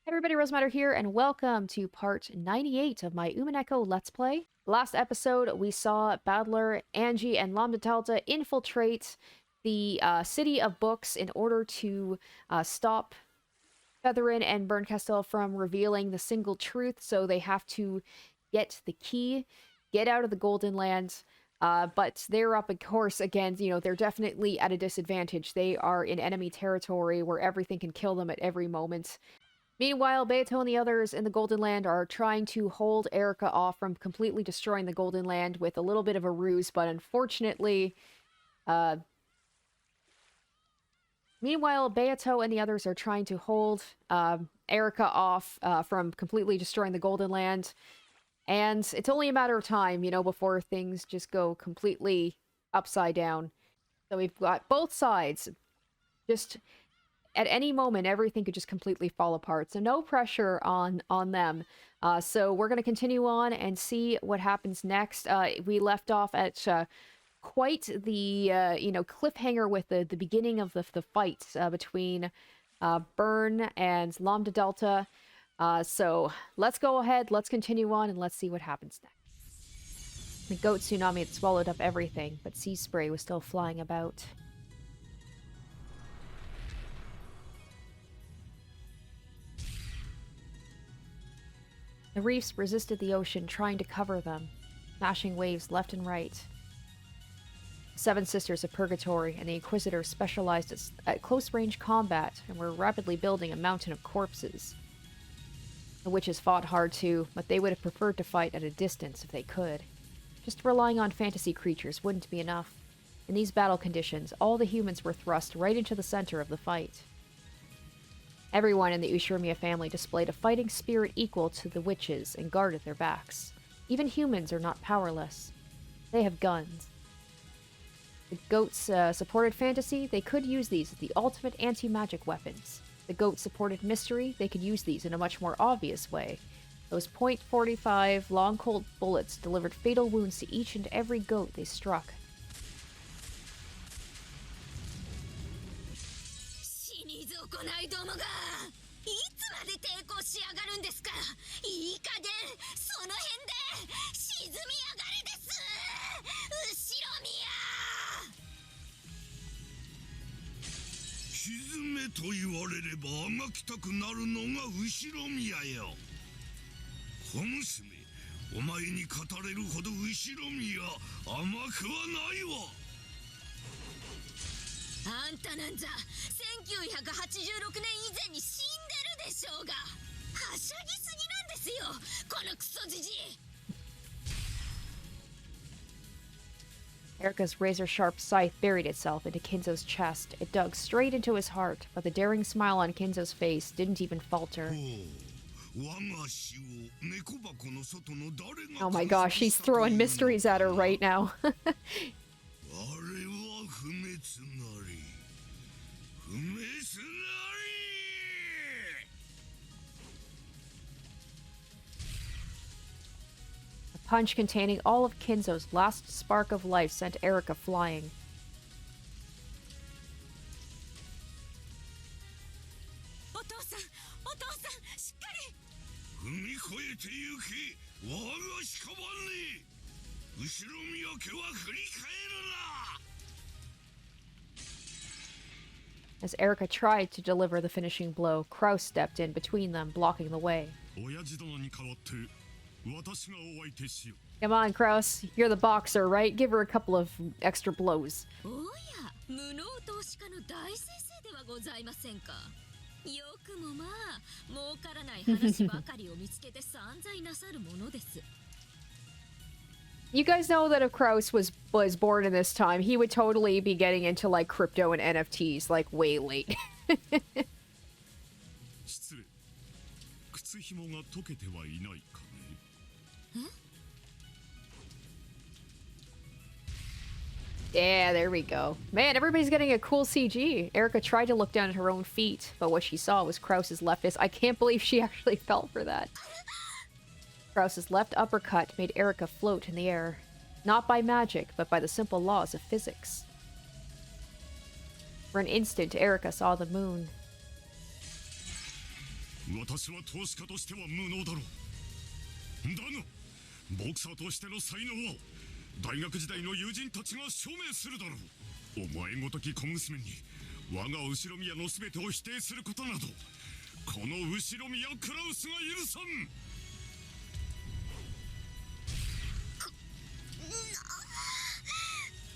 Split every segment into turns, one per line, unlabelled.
Hey everybody, Rosematter here, and welcome to part 98 of my Umineko Let's Play. Last episode, we saw Battler, Ange, and Lambdadelta infiltrate the City of Books in order to stop Featherine and Berncastel from revealing the single truth, so they have to get the key, get out of the Golden Lands, but they're up, of course, against, they're definitely at a disadvantage. They are in enemy territory where everything can kill them at every moment. Meanwhile, Beato and the others in the Golden Land are trying to hold Erica off from completely destroying the Golden Land with a little bit of a ruse, but unfortunately, meanwhile, Beato and the others are trying to hold Erica off from completely destroying the Golden Land, and it's only a matter of time, before things just go completely upside down. So we've got both sides just at any moment, everything could just completely fall apart. So no pressure on them. So we're going to continue on and see what happens next. We left off at quite the cliffhanger with the beginning of the fight between Burn and Lambdadelta. So let's go ahead, let's continue on, and let's see what happens next. The goat tsunami had swallowed up everything, but sea spray was still flying about. The reefs resisted the ocean, trying to cover them, smashing waves left and right. The Seven Sisters of Purgatory and the Inquisitor specialized at close-range combat and were rapidly building a mountain of corpses. The witches fought hard too, but they would have preferred to fight at a distance if they could. Just relying on fantasy creatures wouldn't be enough. In these battle conditions, all the humans were thrust right into the center of the fight. Everyone in the Ushiromiya family displayed a fighting spirit equal to the witches and guarded their backs. Even humans are not powerless. They have guns. The goats supported fantasy. They could use these as the ultimate anti-magic weapons. The goats supported mystery. They could use these in a much more obvious way. Those .45 long Colt bullets delivered fatal wounds to each and every goat they struck. Erica's razor-sharp scythe buried itself into Kinzo's chest. It dug straight into his heart, but the daring smile on Kinzo's face didn't even falter. Oh my gosh, he's throwing mysteries at her right now. A punch containing all of Kinzo's last spark of life sent Erica flying. As Erica tried to deliver the finishing blow, Kraus stepped in between them, blocking the way. Come on, Kraus. You're the boxer, right? Give her a couple of extra blows. You guys know that if Kraus was born in this time, he would totally be getting into like crypto and NFTs like way late. Yeah, there we go. Man, everybody's getting a cool CG. Erica tried to look down at her own feet, but what she saw was Kraus's left fist. I can't believe she actually fell for that. Kraus's left uppercut made Erica float in the air. Not by magic, but by the simple laws of physics. For an instant, Erica saw the moon.
私は投資家としては無能だろう。だがボクサーとしての才能は大学時代の友人たちが証明するだろう。お前ごとき小娘に我が後ろ宮の全てを否定することなどこの後ろ宮クラウスが許さん。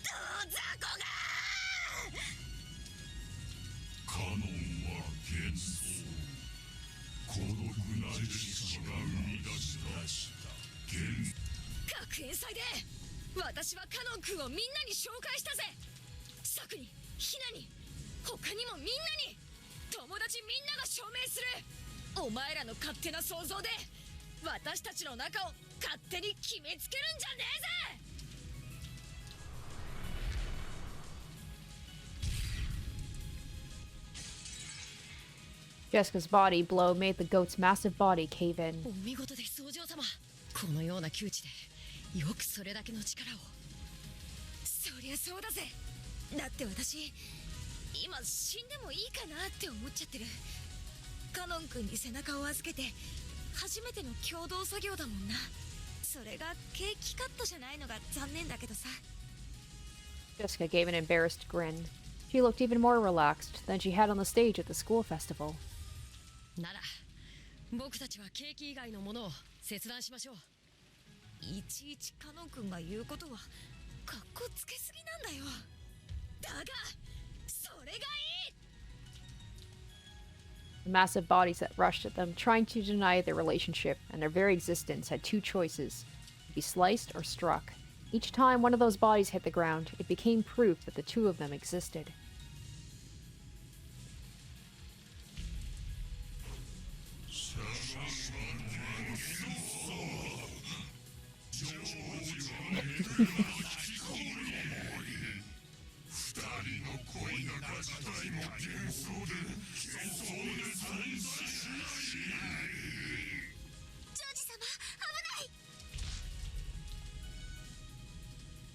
どざこが
カノンは幻想。孤独な意志が生み出した
学園祭で私はカノン君をみんなに紹介したぜ。サクにヒナに他にもみんなに友達みんなが証明する。お前らの勝手な想像で私たちの仲を勝手に決めつけるんじゃねえぜ。
Jessica's body blow made the goat's massive body cave in.
お見事ですお嬢様。このような窮地でよくそれだけの力を。そりゃそうだぜ。だって私今死んでもいいかなって思っちゃってる。カノン君に背中を預けて初めての共同作業だもんな。それがケーキカットじゃないのが残念だけどさ。
Jessica gave an embarrassed grin. She looked even more relaxed than she had on the stage at the school festival.
なら僕たちはケーキ以外のものを切断しましょう。いちいちカノン君が言うことはカッコつけすぎなんだよ。だがそれがいい。
The massive bodies that rushed at them, trying to deny their relationship and their very existence, had two choices: to be sliced or struck. Each time one of those bodies hit the ground, it became proof that the two of them existed.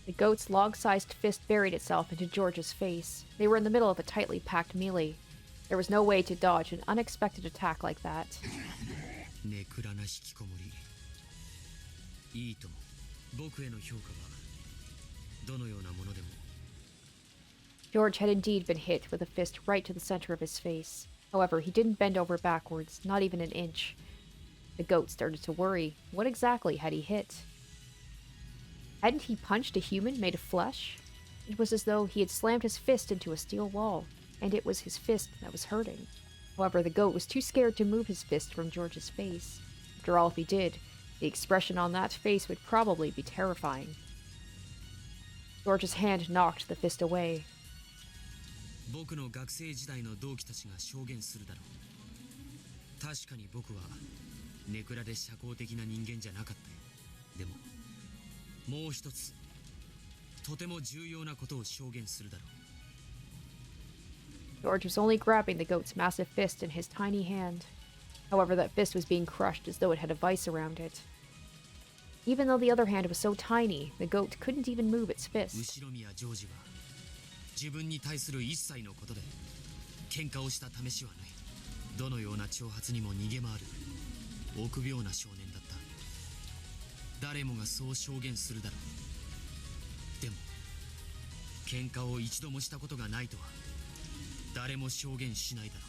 The goat's log-sized fist buried itself into George's face. They were in the middle of a tightly packed melee. There was no way to dodge an unexpected attack like that. George had indeed been hit with a fist right to the center of his face. However, he didn't bend over backwards, not even an inch. The goat started to worry. What exactly had he hit? Hadn't he punched a human made of flesh? It was as though he had slammed his fist into a steel wall, and it was his fist that was hurting. However, the goat was too scared to move his fist from George's face. After all, if he did, the expression on that face would probably be terrifying. George's hand knocked the fist away.
僕の学生時代の同期たちが証言するだろう。確かに僕はネクラで社交的な人間じゃなかったよ。でももう一つとても重要なことを証言するだろう。
George was only grabbing the goat's massive fist in his tiny hand. However, that fist was being crushed as though it had a vice around it. Even though the other hand was so tiny, the goat couldn't even move its fist.
後宮ジョージは自分に対する一切のことで喧嘩をした試しはない。どのような挑発にも逃げ回る臆病な少年だった。誰もがそう証言するだろう。でも喧嘩を一度もしたことがないとは誰も証言しないだろう。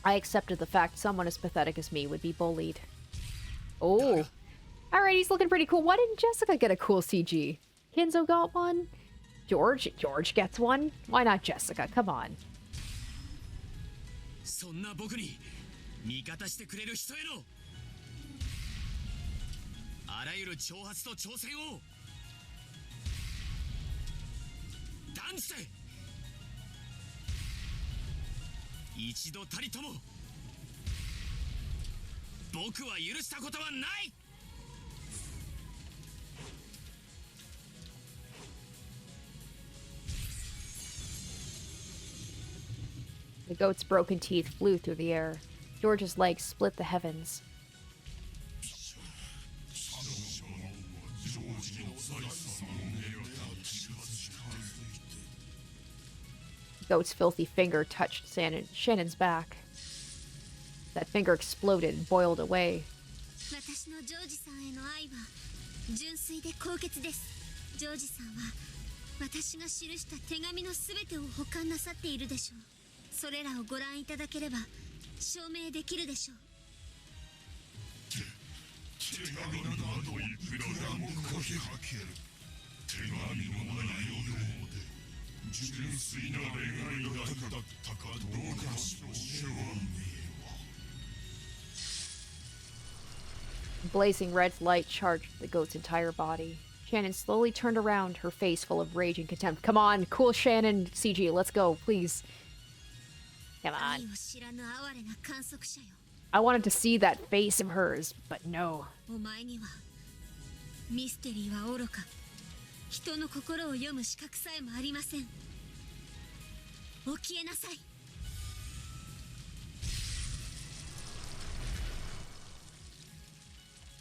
I accepted the fact someone as pathetic as me would be bullied. Oh. Alright, he's looking pretty cool. Why didn't Jessica get a cool CG? Kinzo got one? George gets one? Why not Jessica? Come on.
そんな僕に味方してくれる人へのあらゆる挑発と挑戦を断じて一度たりとも僕は許したことはない。
The goat's broken teeth flew through the air. George's legs split the heavens. Goat's filthy finger touched Shannon's back. That finger exploded and boiled away.
私のジョージさんへの愛は純粋で高潔です。ジョージさんは私が記した手紙のすべてを保管なさっているでしょう。それらをご覧いただければ証明できるでしょう。手紙などいくらでも書きはける。手紙の内容で純粋な願いだったかどうか証明は。
Blazing red light charged the goat's entire body. Shannon slowly turned around, her face full of rage and contempt. Come on, cool Shannon, CG, let's go, please. Come on. I wanted to see that face of hers, but no.
お前にはミステリーは愚か。人の心を読む資格さえもありません。起きえなさい。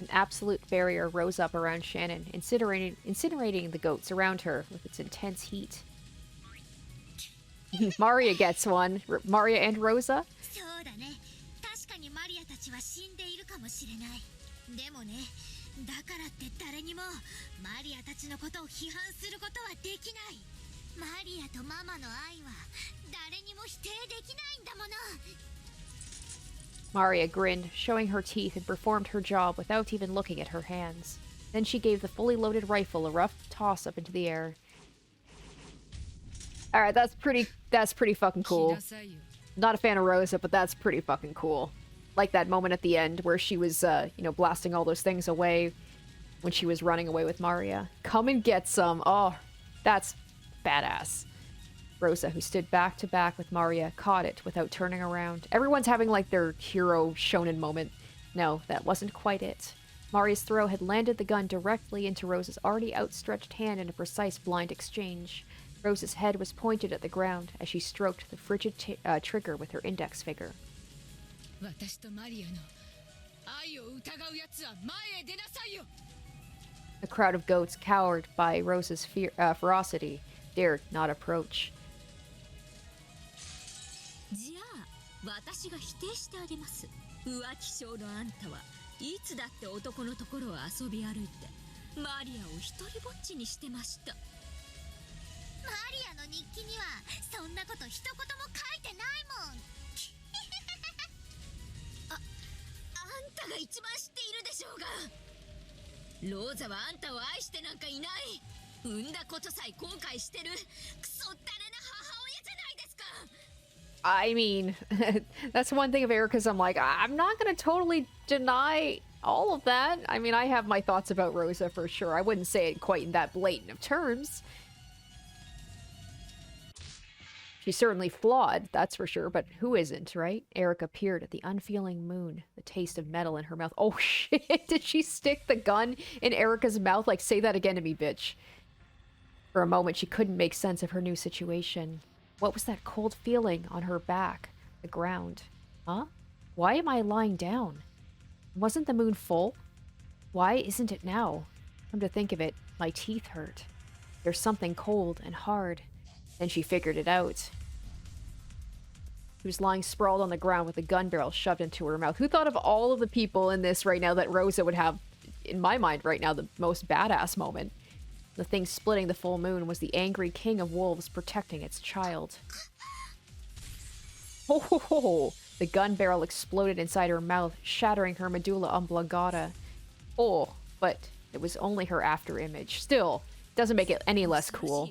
An absolute barrier rose up around Shannon, incinerating the goats around her with its intense heat. Maria gets one. Maria and Rosa?
そうだね。確かにマリアたちは死んでいるかもしれない。でもね、だからって誰にもマリアたちのことを批判することはできない。マリアとママの愛は誰にも否定できないんだもの。
Maria grinned, showing her teeth, and performed her job without even looking at her hands. Then she gave the fully loaded rifle a rough toss up into the air. Alright, that's pretty fucking cool. Not a fan of Rosa, but that's pretty fucking cool. Like that moment at the end where she was, blasting all those things away when she was running away with Maria. Come and get some. Oh, that's badass. Rosa, who stood back to back with Maria, caught it without turning around. Everyone's having, like, their hero shonen moment. No, that wasn't quite it. Maria's throw had landed the gun directly into Rosa's already outstretched hand in a precise blind exchange. Rosa's head was pointed at the ground as she stroked the frigid trigger with her index finger. The crowd of goats, cowed by Rosa's ferocity, dared not approach.
じゃあ私が否定してあげます。浮気性のあんたはいつだって男のところを遊び歩いてマリアを一人ぼっちにしてました。マリアの日記にはそんなこと一言も書いてないもん。あんたが一番知っているでしょうが。ローザはあんたを愛してなんかいない。産んだことさえ後悔してるクソったれな母親じゃないですか。
I mean, that's one thing of Erica's. I'm like, I'm not going to totally deny all of that. I mean, I have my thoughts about Rosa for sure. I wouldn't say it quite in that blatant of terms. She's certainly flawed, that's for sure, but who isn't, right? Erica peered at the unfeeling moon, the taste of metal in her mouth. Oh shit, did she stick the gun in Erica's mouth? Like, say that again to me, bitch. For a moment, she couldn't make sense of her new situation. What was that cold feeling on her back? The ground. Huh? Why am I lying down? Wasn't the moon full? Why isn't it now? Come to think of it, my teeth hurt. There's something cold and hard. Then she figured it out. She was lying sprawled on the ground with a gun barrel shoved into her mouth. Who thought of all of the people in this right now that Rosa would have, in my mind right now, the most badass moment? The thing splitting the full moon was the angry king of wolves protecting its child. Oh, ho, ho. The gun barrel exploded inside her mouth, shattering her medulla oblongata. Oh, but it was only her after image. Still, doesn't make it any less cool.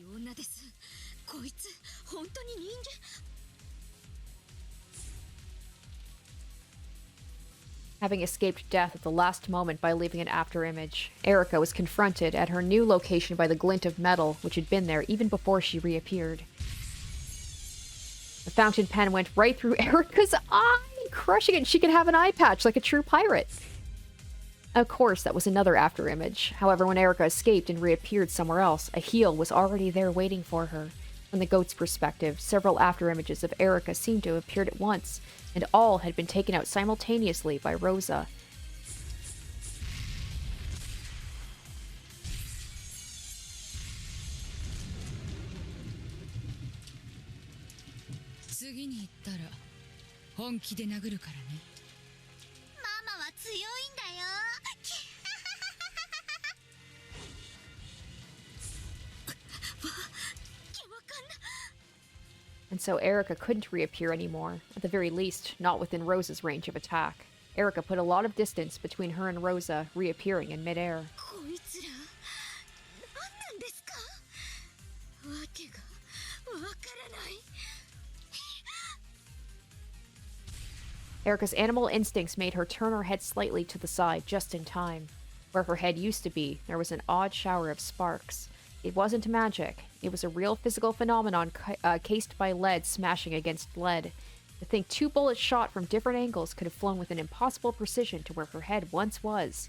Having escaped death at the last moment by leaving an afterimage, Erica was confronted at her new location by the glint of metal which had been there even before she reappeared. The fountain pen went right through Erica's eye, crushing it. She could have an eye patch like a true pirate. Of course, that was another afterimage. However, when Erica escaped and reappeared somewhere else, a heel was already there waiting for her. From the goat's perspective, several afterimages of Erica seemed to have appeared at once, and all had been taken out simultaneously by Rosa.
本気で殴るからね。
ママは強いんだよ。
And so Erica couldn't reappear anymore, at the very least, not within Rosa's range of attack. Erica put a lot of distance between her and Rosa, reappearing in midair.
こいつら何なんですか。わけがわからない。
Erica's animal instincts made her turn her head slightly to the side just in time. Where her head used to be, there was an odd shower of sparks. It wasn't magic. It was a real physical phenomenon cased by lead smashing against lead. To think 2 bullets shot from different angles could have flown with an impossible precision to where her head once was,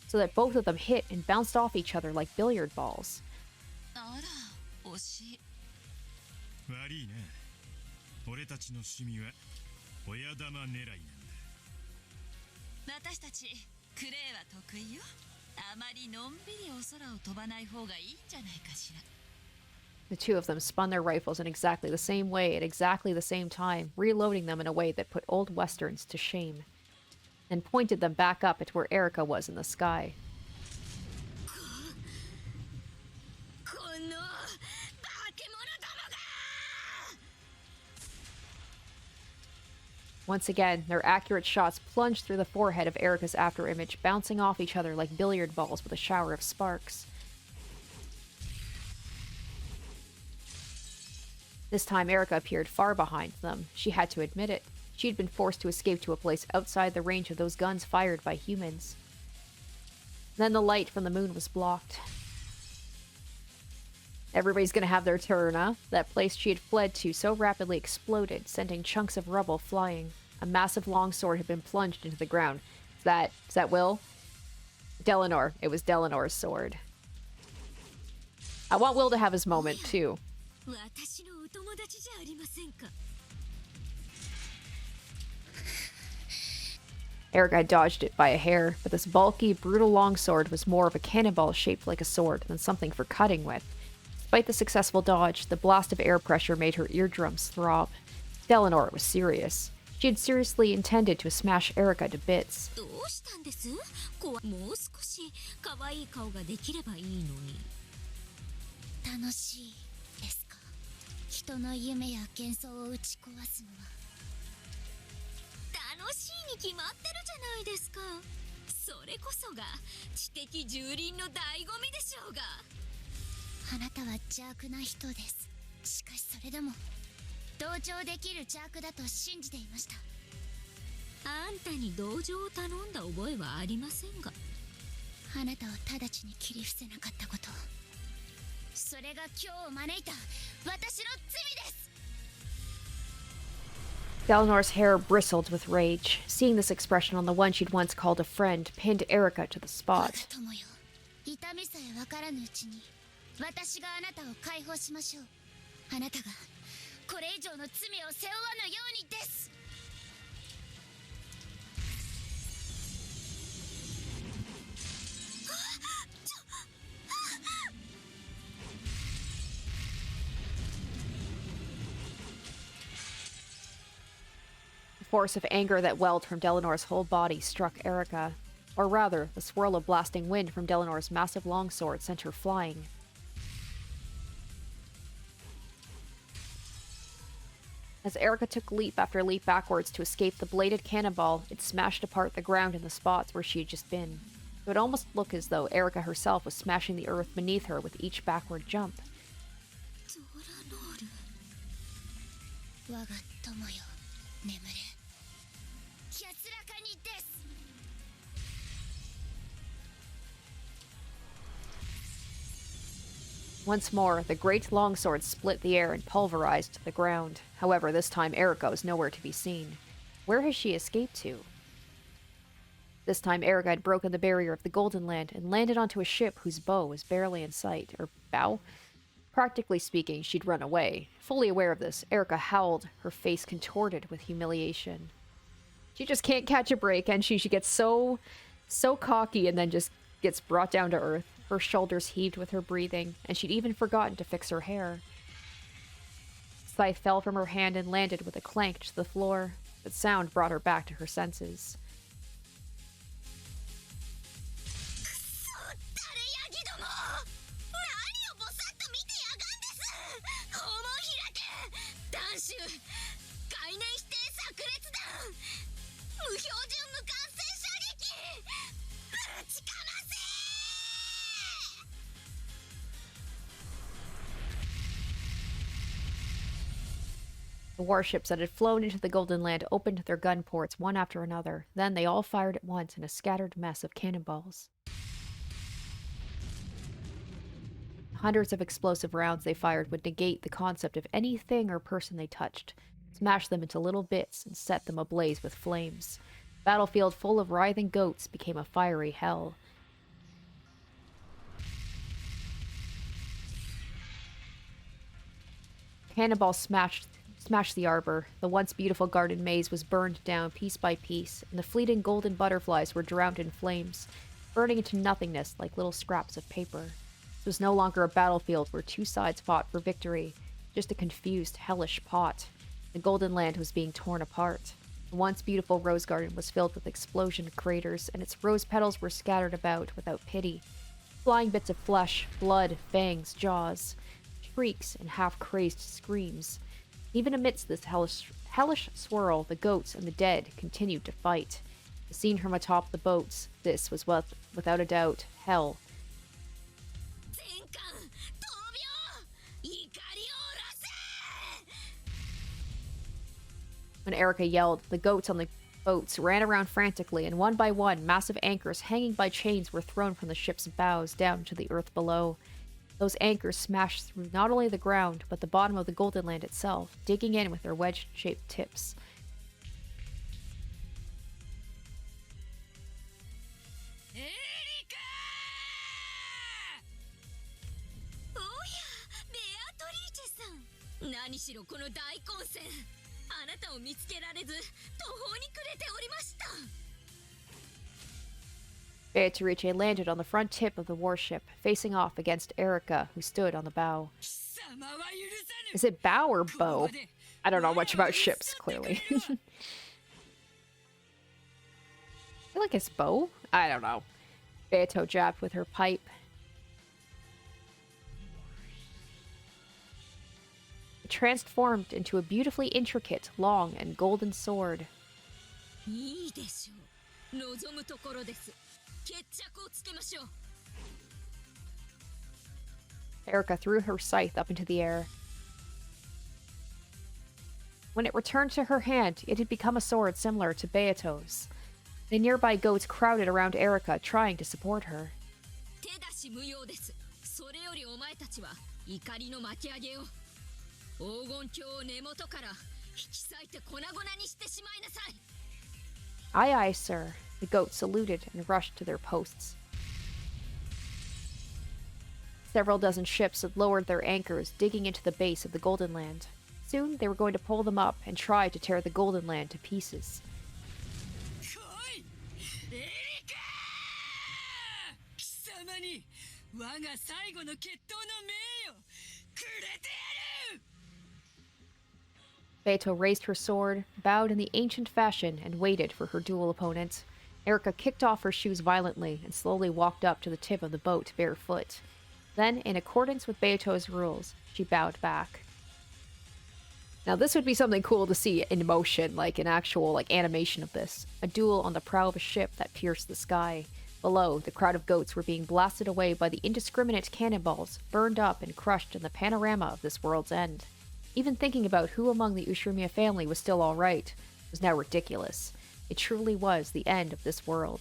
so that both of them hit and bounced off each other like billiard balls.
あら、惜しい。
悪いな。俺たちの趣味は親玉狙いなんだ。
私たちクレイは得意よ。あまりのんびりお空を飛ばない方がいいんじゃないかしら。
The two of them spun their rifles in exactly the same way at exactly the same time, reloading them in a way that put old westerns to shame, and pointed them back up at where Erica was in the sky.
この化け物どもが！
Once again, their accurate shots plunged through the forehead of Erica's afterimage, bouncing off each other like billiard balls with a shower of sparks. This time, Erica appeared far behind them. She had to admit it. She'd been forced to escape to a place outside the range of those guns fired by humans. Then the light from the moon was blocked. Everybody's gonna have their turn, huh? That place she had fled to so rapidly exploded, sending chunks of rubble flying. A massive longsword had been plunged into the ground. Is that Will? Delanor. It was Delanor's sword. I want Will to have his moment, too.
私のお友達じゃありませんか。
Erica had dodged it by a hair, but this bulky, brutal longsword was more of a cannonball shaped like a sword than something for cutting with. Despite the successful dodge, the blast of air pressure made her eardrums throb. Delanor was serious. She had seriously intended to smash Erica to bits.
どうしたんです？もう少し可愛い顔ができればいいのに。
楽しいですか。人の夢や幻想を打ち壊すのは。
楽しいに決まってるじゃないですか。それこそが知的蹂躙の醍醐味でしょうが。
あなたは邪悪な人です。しかしそれでも同情できる邪悪だと信じていました。
あんたに同情を頼んだ覚えはありませんが。
あなたを直ちに切り伏せなかったこと、それが今日を招いた私の罪です。
Delanor's hair bristled with rage. Seeing this expression on the one she'd once called a friend pinned Erica to the
我が
spot.
友よ、痛みさえ分からぬうちに私があなたを解放しましょう。あなたがこれ以上の罪を背負わぬようにです。
The force of anger that welled from Delanor's whole body struck Erica. Or rather, the swirl of blasting wind from Delanor's massive longsword sent her flying. As Erica took leap after leap backwards to escape the bladed cannonball, it smashed apart the ground in the spots where she had just been. It would almost look as though Erica herself was smashing the earth beneath her with each backward jump.
ゾラノール。
我が友よ、眠れ。安らかにです。
Once more, the great longsword split the air and pulverized the ground. However, this time Erica was nowhere to be seen. Where has she escaped to? This time Erica had broken the barrier of the Golden Land and landed onto a ship whose bow was barely in sight. Or bow? Practically speaking, she'd run away. Fully aware of this, Erica howled, her face contorted with humiliation. She just can't catch a break, and she gets so cocky and then just gets brought down to earth. Her shoulders heaved with her breathing, and she'd even forgotten to fix her hair. Scythe fell from her hand and landed with a clank to the floor. That sound brought her back to her senses.
誰ヤギども、何をぼさっと見てやがんです。訪問開け、断種、概念否定炸裂弾、無標準無感染射撃、ぶちかませ。
The warships that had flown into the Golden Land opened their gun ports one after another. Then they all fired at once in a scattered mess of cannonballs. Hundreds of explosive rounds they fired would negate the concept of anything or person they touched, smash them into little bits, and set them ablaze with flames. The battlefield full of writhing goats became a fiery hell. Cannonballs smashed the arbor. The once beautiful garden maze was burned down piece by piece, and the fleeting golden butterflies were drowned in flames, burning into nothingness like little scraps of paper. This was no longer a battlefield where two sides fought for victory, just a confused, hellish pot. The Golden Land was being torn apart. The once beautiful rose garden was filled with explosion craters, and its rose petals were scattered about without pity. Flying bits of flesh, blood, fangs, jaws, shrieks, and half-crazed screams. Even amidst this hellish swirl, the goats and the dead continued to fight. The scene from atop the boats, this was without a doubt hell. When Erica yelled, the goats on the boats ran around frantically, and one by one, massive anchors hanging by chains were thrown from the ship's bows down to the earth below. Those anchors smashed through not only the ground, but the bottom of the Golden Land itself, digging in with their wedge-shaped tips.
Erika! おや、ベアトリーチェさん。何しろこの大混戦。あなたを見つけられず、途方に暮れておりました。
Beatrice landed on the front tip of the warship, facing off against Erica, who stood on the bow. Is it bow or bow? I don't know much about ships, clearly. I feel like it's bow? I don't know. Beato jabbed with her pipe. It transformed into a beautifully intricate, long, and golden sword.
いいでしょう。望むところです。
Erica threw her scythe up into the air. When it returned to her hand, it had become a sword similar to Beato's. The nearby goats crowded around Erica, trying to support her. Aye, aye, sir. The goats saluted and rushed to their posts. Several dozen ships had lowered their anchors, digging into the base of the Golden Land. Soon they were going to pull them up and try to tear the Golden Land to pieces. Beato raised her sword, bowed in the ancient fashion, and waited for her dual opponent. Erica kicked off her shoes violently and slowly walked up to the tip of the boat barefoot. Then, in accordance with Beato's rules, she bowed back. Now this would be something cool to see in motion, like an actual animation of this. A duel on the prow of a ship that pierced the sky. Below, the crowd of goats were being blasted away by the indiscriminate cannonballs, burned up and crushed in the panorama of this world's end. Even thinking about who among the Ushiromiya family was still alright was now ridiculous. It truly was the end of this world.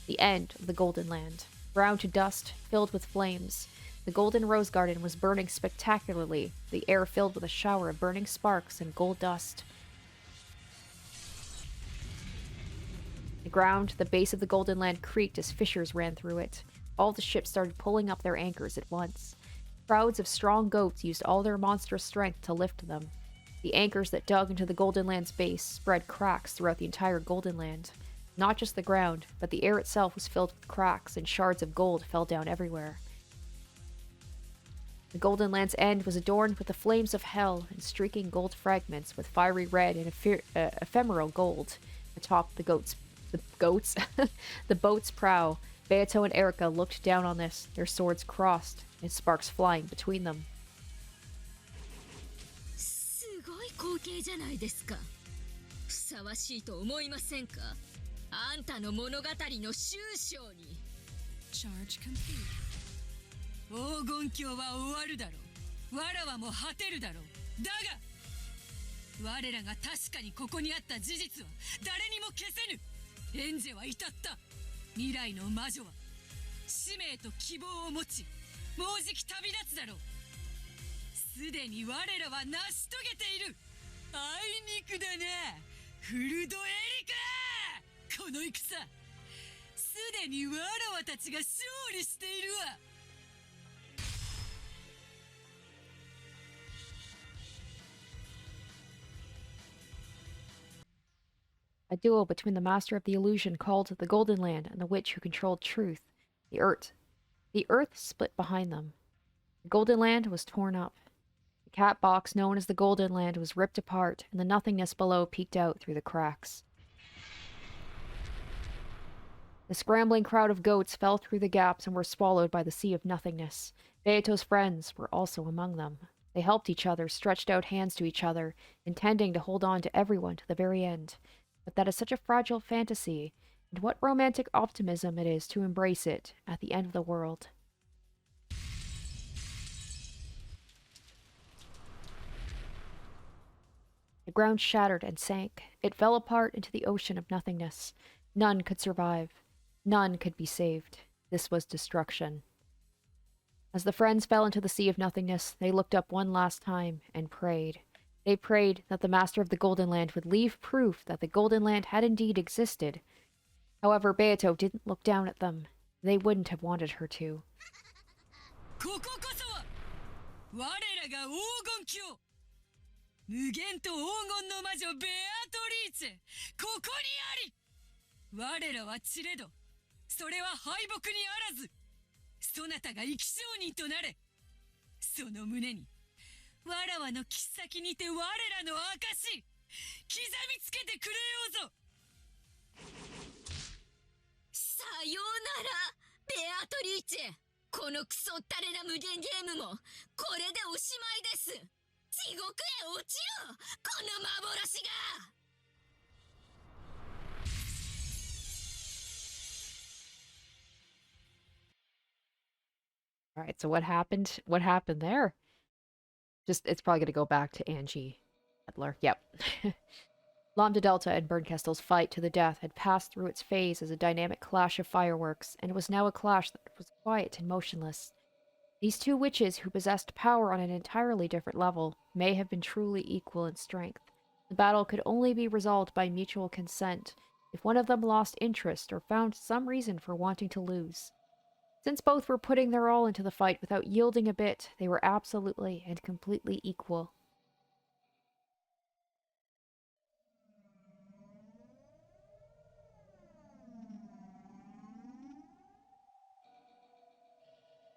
The end of the Golden Land. Brown to dust, filled with flames. The golden rose garden was burning spectacularly, the air filled with a shower of burning sparks and gold dust. The ground, the base of the Golden Land creaked as fissures ran through it. All the ships started pulling up their anchors at once. Crowds of strong goats used all their monstrous strength to lift them. The anchors that dug into the Golden Land's base spread cracks throughout the entire Golden Land. Not just the ground, but the air itself was filled with cracks, and shards of gold fell down everywhere. The Golden Land's end was adorned with the flames of hell and streaking gold fragments with fiery red and ephemeral gold atop the boat's prow. Beato and Erica looked down on this, their swords crossed, and sparks flying between them.
すごい光景じゃないですか。ふさわしいと思いませんか。あんたの物語の終章に。
Charge complete. 黄金鏡は終わるだろう。わらわも果てるだろう。だが我らが確かにここにあった事実は誰にも消せぬ。エンジェは至った。未来の魔女は使命と希望を持ちもうじき旅立つだろう。すでに我らは成し遂げている。あいにくだなフルドエリカ。この戦すでにわらわたちが勝利しているわ。
A duel between the master of the illusion called the Golden Land and the witch who controlled truth, the Earth. The Earth split behind them. The Golden Land was torn up. The cat box known as the Golden Land was ripped apart, and the nothingness below peeked out through the cracks. The scrambling crowd of goats fell through the gaps and were swallowed by the sea of nothingness. Beato's friends were also among them. They helped each other, stretched out hands to each other, intending to hold on to everyone to the very end. But that is such a fragile fantasy, and what romantic optimism it is to embrace it at the end of the world. The ground shattered and sank. It fell apart into the ocean of nothingness. None could survive. None could be saved. This was destruction. As the friends fell into the sea of nothingness, they looked up one last time and prayed. They prayed that the master of the Golden Land would leave proof that the Golden Land had indeed existed. However, Beato didn't look down at them. They wouldn't have wanted her to.
こここそは我らが黄金鏡。無限と黄金の魔女ベアトリーチェ、ここにあり。我らは知れど、それは敗北にあらず。そなたが生き証人となれ。その胸に。わらわの切っ先にて我らの証刻みつけてくれようぞ。
さようならベアトリーチェ。このクソったれな無限ゲームもこれでおしまいです。地獄へ落ちろこの幻が。
Alright, so what happened? What happened there? It's probably going to go back to Ange. Adler. Yep. Lambdadelta and Bernkestel's fight to the death had passed through its phase as a dynamic clash of fireworks, and it was now a clash that was quiet and motionless. These two witches, who possessed power on an entirely different level, may have been truly equal in strength. The battle could only be resolved by mutual consent, if one of them lost interest or found some reason for wanting to lose. Since both were putting their all into the fight without yielding a bit, they were absolutely and completely equal.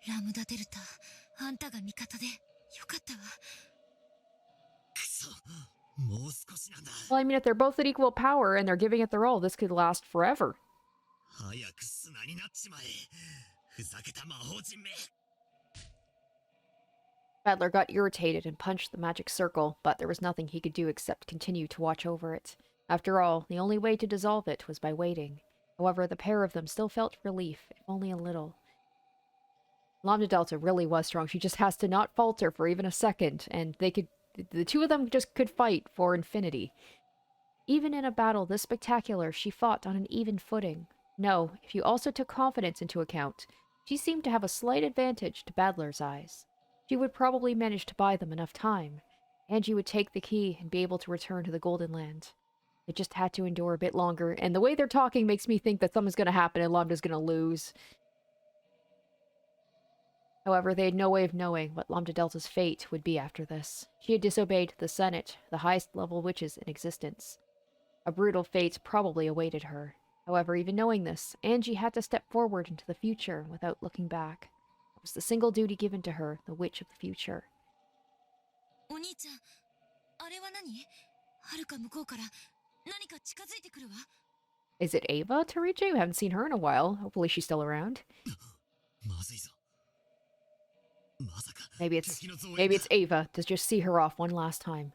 Lambdadelta, あんたが味方でよかったわ。
くそ、もう少しなんだ。
Well, I mean, if they're both at equal power and they're giving it their all, this could last forever.
早く砂になっちまえ。ふざけた魔法人め。
Badler got irritated and punched the magic circle, but there was nothing he could do except continue to watch over it. After all, the only way to dissolve it was by waiting. However, the pair of them still felt relief, if only a little. Lambdadelta really was strong. She just has to not falter for even a second, and the two of them just could fight for infinity. Even in a battle this spectacular, she fought on an even footing. No, if you also took confidence into account, she seemed to have a slight advantage to Badler's eyes. She would probably manage to buy them enough time. Ange would take the key and be able to return to the Golden Land. They just had to endure a bit longer, and the way they're talking makes me think that something's going to happen and Lambda's going to lose. However, they had no way of knowing what Lambdadelta's fate would be after this. She had disobeyed the Senate, the highest-level witches in existence. A brutal fate probably awaited her. However, even knowing this, Ange had to step forward into the future without looking back. That was the single duty given to her, the witch of the future.
お兄ちゃん、あれは何？はるか向こうから何か近づいてくるわ。
Is it Ava, Toriche? We haven't seen her in a while. Hopefully she's still around.
まずいぞ。まさか
Maybe it's
敵の増援
maybe
だ
it's Ava to just see her off one last time.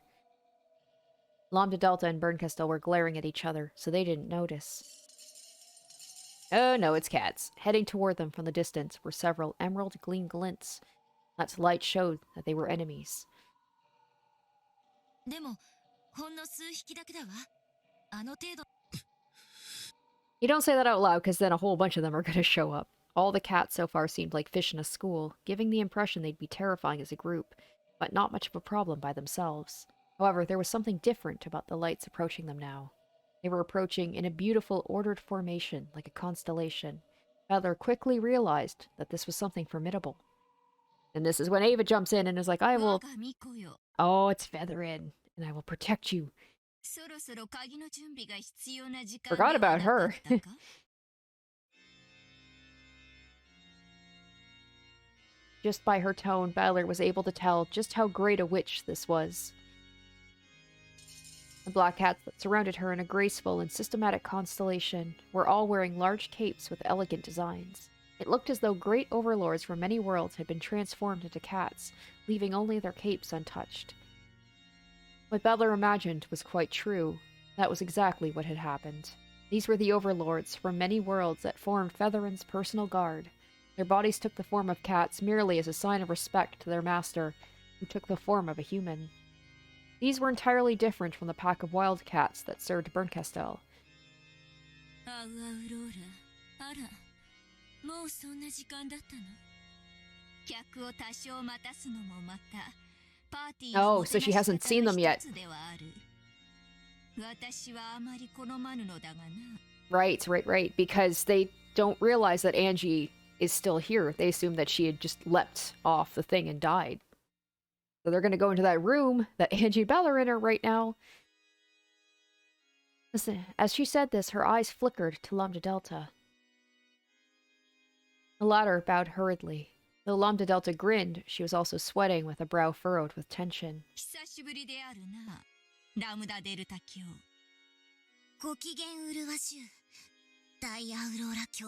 Lambdadelta and Bernkastel were glaring at each other, so they didn't notice. Oh no, it's cats. Heading toward them from the distance were several emerald green glints. That light showed that they were enemies.
でも、ほんの数匹だけだわ。あの程度。
You don't say that out loud, because then a whole bunch of them are going to show up. All the cats so far seemed like fish in a school, giving the impression they'd be terrifying as a group, but not much of a problem by themselves. However, there was something different about the lights approaching them now. They were approaching in a beautiful, ordered formation, like a constellation. Feather quickly realized that this was something formidable. And this is when Ava jumps in and is like, I will...
我が巫女よ。
Oh, it's Featherine, and I will protect you.
そろそろ鍵の準備が必要な時間
Forgot
では
about
なか
her.
ったか？
Just by her tone, Balor was able to tell just how great a witch this was. The black cats that surrounded her in a graceful and systematic constellation were all wearing large capes with elegant designs. It looked as though great overlords from many worlds had been transformed into cats, leaving only their capes untouched. What Balor imagined was quite true. That was exactly what had happened. These were the overlords from many worlds that formed Featherine's personal guard. Their bodies took the form of cats merely as a sign of respect to their master, who took the form of a human. These were entirely different from the pack of wild cats that served Bernkastel.
アウアウローラ。あら、もうそんな時間だったの？客を多少待たすのもまた、パーティーの
Oh, so she hasn't seen them yet.
一つではある。私はあまり好まぬのだがな。
Right. Because they don't realize that Ange is still here. They assume that she had just leapt off the thing and died. So they're going to go into that room that Ange and Balor are in right now. Listen, as she said this, her eyes flickered to Lambdadelta. The latter bowed hurriedly. Though Lambdadelta grinned, she was also sweating with a brow furrowed with tension.
久しぶりであるな、ラムダデルタ卿。ご機嫌うるわしゅう、ダイアウローラ卿。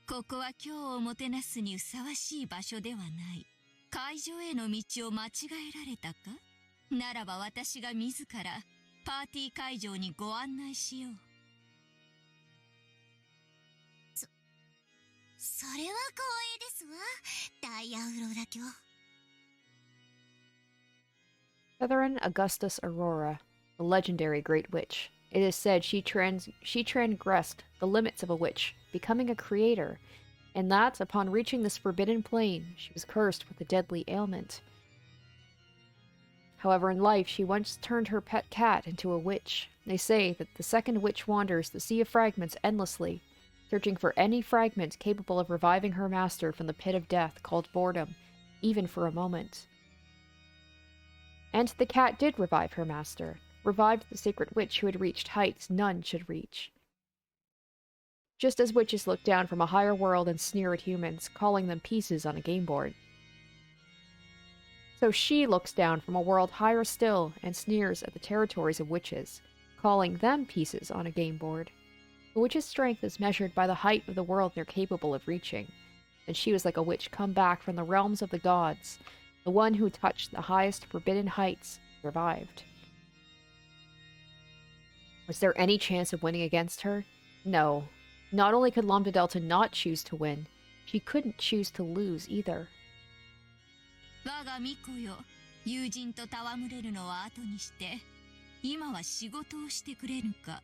ここは今日をもてなすにふさわしい場所ではない。会場への道を間違えられたか？ならば私が自らパーティー会場にご案内しよう。それは光栄ですわ、ダイアウローラ卿。
Featherine Augustus Aurora, the legendary Great Witch. It is said she transgressed the limits of a witch, becoming a creator, and that, upon reaching this forbidden plane, she was cursed with a deadly ailment. However, in life, she once turned her pet cat into a witch. They say that the second witch wanders the Sea of Fragments endlessly, searching for any fragment capable of reviving her master from the pit of death called boredom, even for a moment. And the cat did revive her master, revived the sacred witch who had reached heights none should reach. Just as witches look down from a higher world and sneer at humans, calling them pieces on a game board. So she looks down from a world higher still and sneers at the territories of witches, calling them pieces on a game board. A witch's strength is measured by the height of the world they're capable of reaching, and she was like a witch come back from the realms of the gods, the one who touched the highest forbidden heights, revived. Was there any chance of winning against her? No. Not only could Lambdadelta not choose to win, she couldn't choose to lose either.
我が巫女よ、友人と戯れるのは後にして、今は仕事をしてくれぬか。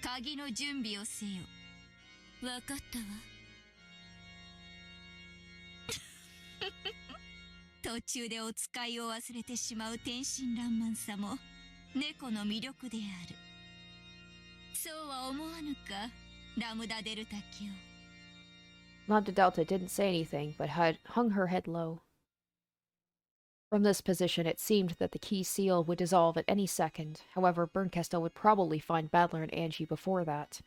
鍵の準備をせよ。わかったわ。途中でお使いを忘れてしまう天真爛漫さも猫の魅力である。そうは思わぬか、ラムダデルタ卿。
Lambdadelta didn't say anything, but had hung her head low. From this position, it seemed that the key seal would dissolve at any second. However, Bernkastel would probably find Balor and Ange before that.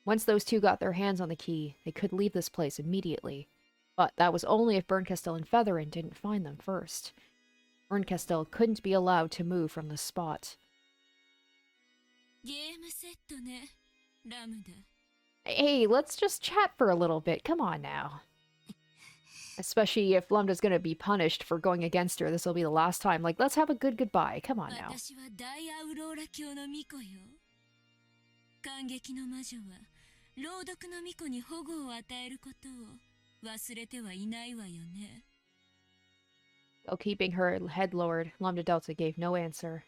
Once those two got their hands on the key, they could leave this place immediately. But that was only if Bernkastel and Featherine didn't find them first. Bernkastel couldn't be allowed to move from the spot.
ゲームセットね、ラムダ。
Hey, let's just chat for a little bit. Come on now. Especially if Lambda's gonna be punished for going against her. This will be the last time. Like, let's have a good goodbye. Come on now.
私は大アウローラ教の巫女よ。感激の魔女は朗読の巫女に保護を与えることを忘れてはいないわよね。
While keeping her head lowered, Lambdadelta gave no answer.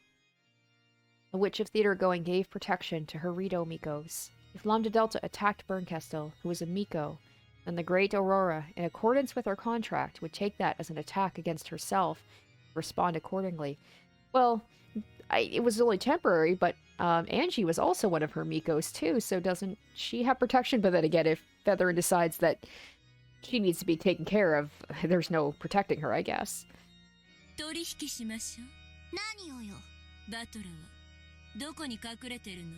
The Witch of Theater Going gave protection to her Rito Mikos. If Lambdadelta attacked Bernkastel, who was a Miko, then the Great Aurora, in accordance with her contract, would take that as an attack against herself, respond accordingly. Well, it was only temporary, but Ange was also one of her Mikos too, so doesn't she have protection? But then again, if Featherine decides that she needs to be taken care of, there's no protecting her, I guess.
取引しましょう。
何をよ。
バトラはどこに隠れてるの？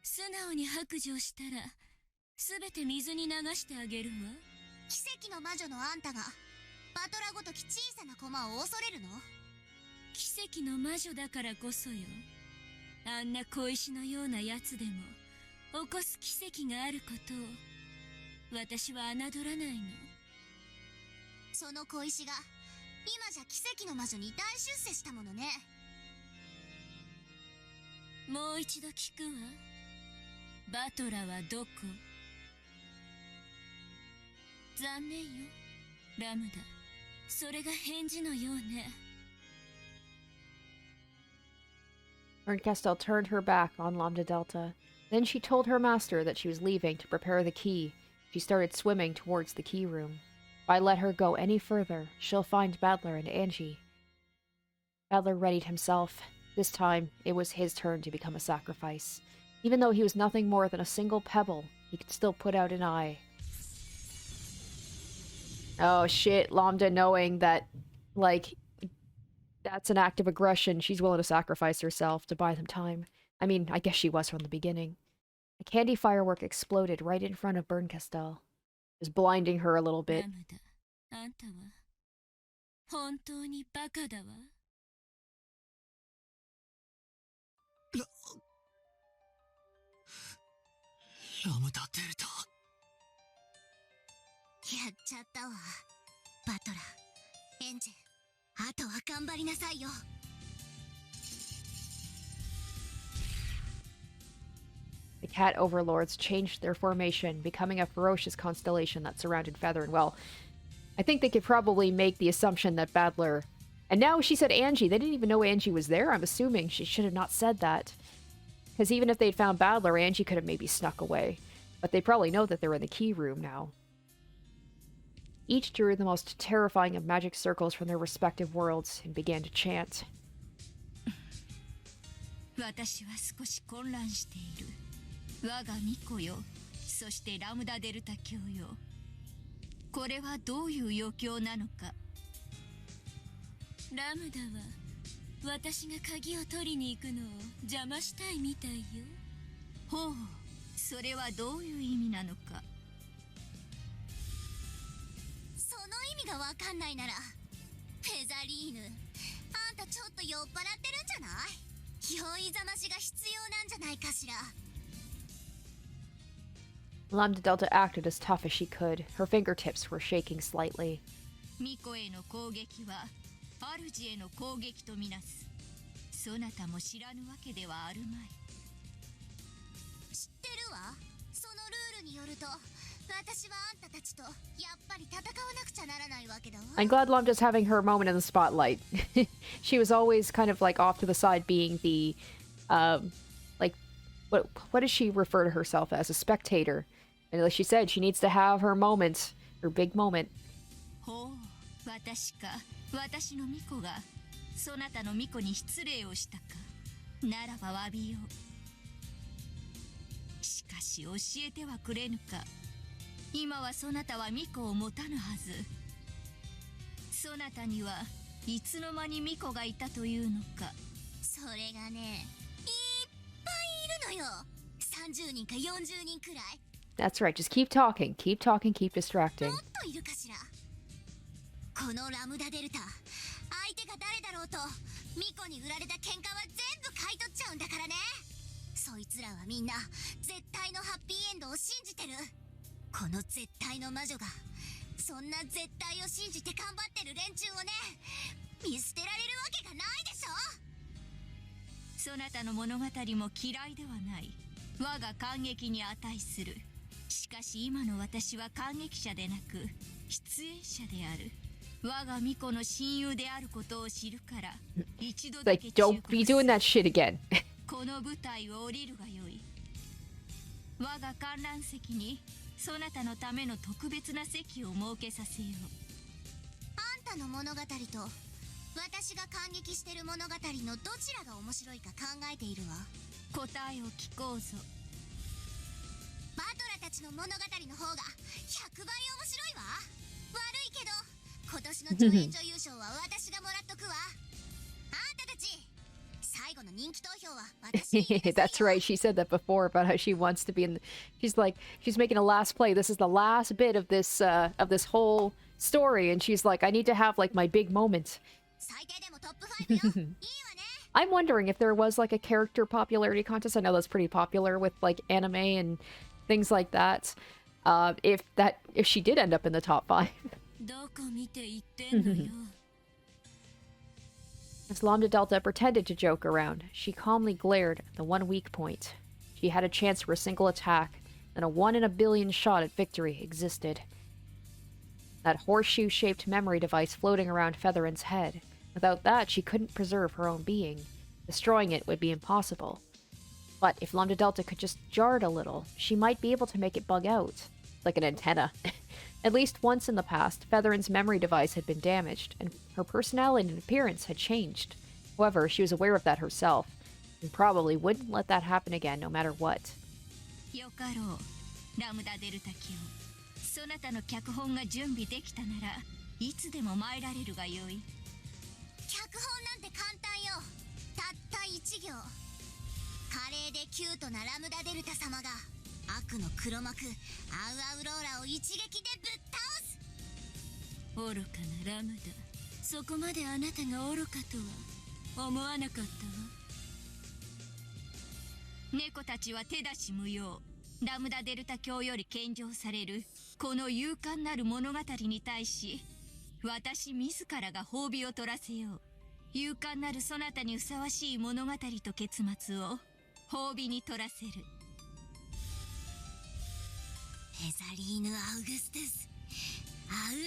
素直に白状したらすべて水に流してあげるわ。
奇跡の魔女のあんたがバトラごとき小さな駒を恐れるの？
奇跡の魔女だからこそよ。あんな小石のようなやつでも起こす奇跡があることを私は侮らないの。
その小石が今じゃ奇跡の魔女に大出世したものね。
もう一度聞くわ。バトラはどこ？残念よ、ラムダ。それが返事のようね。
Bernkastel turned her back on Lambdadelta. Then she told her master that she was leaving to prepare the key. She started swimming towards the key room. If I let her go any further, she'll find Badler and Ange. Badler readied himself. This time, it was his turn to become a sacrifice. Even though he was nothing more than a single pebble, he could still put out an eye. Oh shit, Lambda knowing that, like, that's an act of aggression. She's willing to sacrifice herself to buy them time. I mean, I guess she was from the beginning. A candy firework exploded right in front of Bernkastel, just blinding her a little bit.
ラムダ、あんたは本当にバカだわ。
ラムダデルタ。
やっちゃったわ。バトラー、エンジェ、あとは頑張りなさいよ。
The cat overlords changed their formation, becoming a ferocious constellation that surrounded Featherine. Well, I think they could probably make the assumption that Badler... And now she said Ange. They didn't even know Ange was there. I'm assuming she should have not said that. Because even if they'd found Badler, Ange could have maybe snuck away. But they probably know that they're in the key room now. Each drew the most terrifying of magic circles from their respective worlds and began to chant.
私は少し混乱している。我が巫女よ、そしてラムダデルタ教よ。これはどういう余興なのか。ラムダは私が鍵を取りに行くのを邪魔したいみたいよ。ほう、それはどういう意味なのか。
その意味がわかんないなら、フェザリーヌ、あんたちょっと酔っ払ってるんじゃない？酔いざましが必要なんじゃないかしら。
Lambdadelta acted as tough as she could. Her fingertips were shaking slightly.
巫女への攻撃は主への攻撃とみなす。そなたも知らぬわけではあるまい。
知ってるわ。そのルールによると、私はあんたたちとやっぱり戦わなくちゃならないわけだわ。
I'm glad Lambda's having her moment in the spotlight. She was always kind of like off to the side being the, like, what does she refer to herself as? A spectator. And like she said, she needs to have her moment, her big moment.
ほう、私か、私の巫女がそなたの巫女に失礼をしたか。ならば詫びよう。しかし教えてはくれぬか。今はそなたは巫女を持たぬはず。そなたにはいつの間に巫女がいたというのか。
それがね、いっぱいいるのよ。30人か40人くらい。
That's right. Just keep talking. Keep talking. Keep distracting.
もっといるかしら。このラムダデルタ、相手が誰だろうとミコに売られた喧嘩は全部買い取っちゃうんだからね。そいつらはみんな絶対のハッピーエンドを信じてる。この絶対の魔女がそんな絶対を信じて頑張ってる連中をね、見捨てられるわけがないでしょ。
そなたの物語も嫌いではない。我が感激に値する。しかし今の私は感激者でなく出演者である。我が巫女の親友であることを知るから一度だ
Like,
け
don't be doing that shit again.
この舞台を降りるがよい。我が観覧席にそなたのための特別な席を設けさせよう。
あんたの物語と私が感激してる物語のどちらが面白いか考えているわ。
答えを聞こうぞ。
バトラたちの物語の方が100倍面白いわ。悪いけど今年の助演女優賞は私がもらっとくわ。あんたたち最後の人気投票は私に入れなさいよ。
That's right. She said that before about how she wants to be in. She's like, she's making a last play. This is the last bit of this whole story, and she's like, I need to have like my big moment.
最低でもトップ5よ。いいわね。
I'm wondering if there was like a character popularity contest. I know that's pretty popular with like anime and things like that. If she did end up in the top 5.
どこ見て言ってんのよ。
As Lambdadelta pretended to joke around, she calmly glared at the one weak point. She had a chance for a single attack, and a 1 in a billion shot at victory existed. That horseshoe-shaped memory device floating around Featherine's head. Without that, she couldn't preserve her own being. Destroying it would be impossible. But if Lambdadelta could just jar it a little, she might be able to make it bug out. Like an antenna. At least once in the past, Featherine's memory device had been damaged, and her personality and appearance had changed. However, she was aware of that herself, and probably wouldn't let that happen again no matter what.
よかろう、ラムダデルタ卿。そなたの脚本が準備できたならいつでも参られるがよい。
脚本なんて簡単よ。たった1行。華麗でキュートなラムダデルタ様が悪の黒幕アウアウローラを一撃でぶっ倒す。
愚かなラムダ、そこまであなたが愚かとは思わなかったわ。猫たちは手出し無用。ラムダデルタ教より献上されるこの勇敢なる物語に対し、私自らが褒美を取らせよう。勇敢なるそなたにふさわしい物語と結末を褒美に取らせる。
フェザリーヌ・アウグストゥスアウアウロ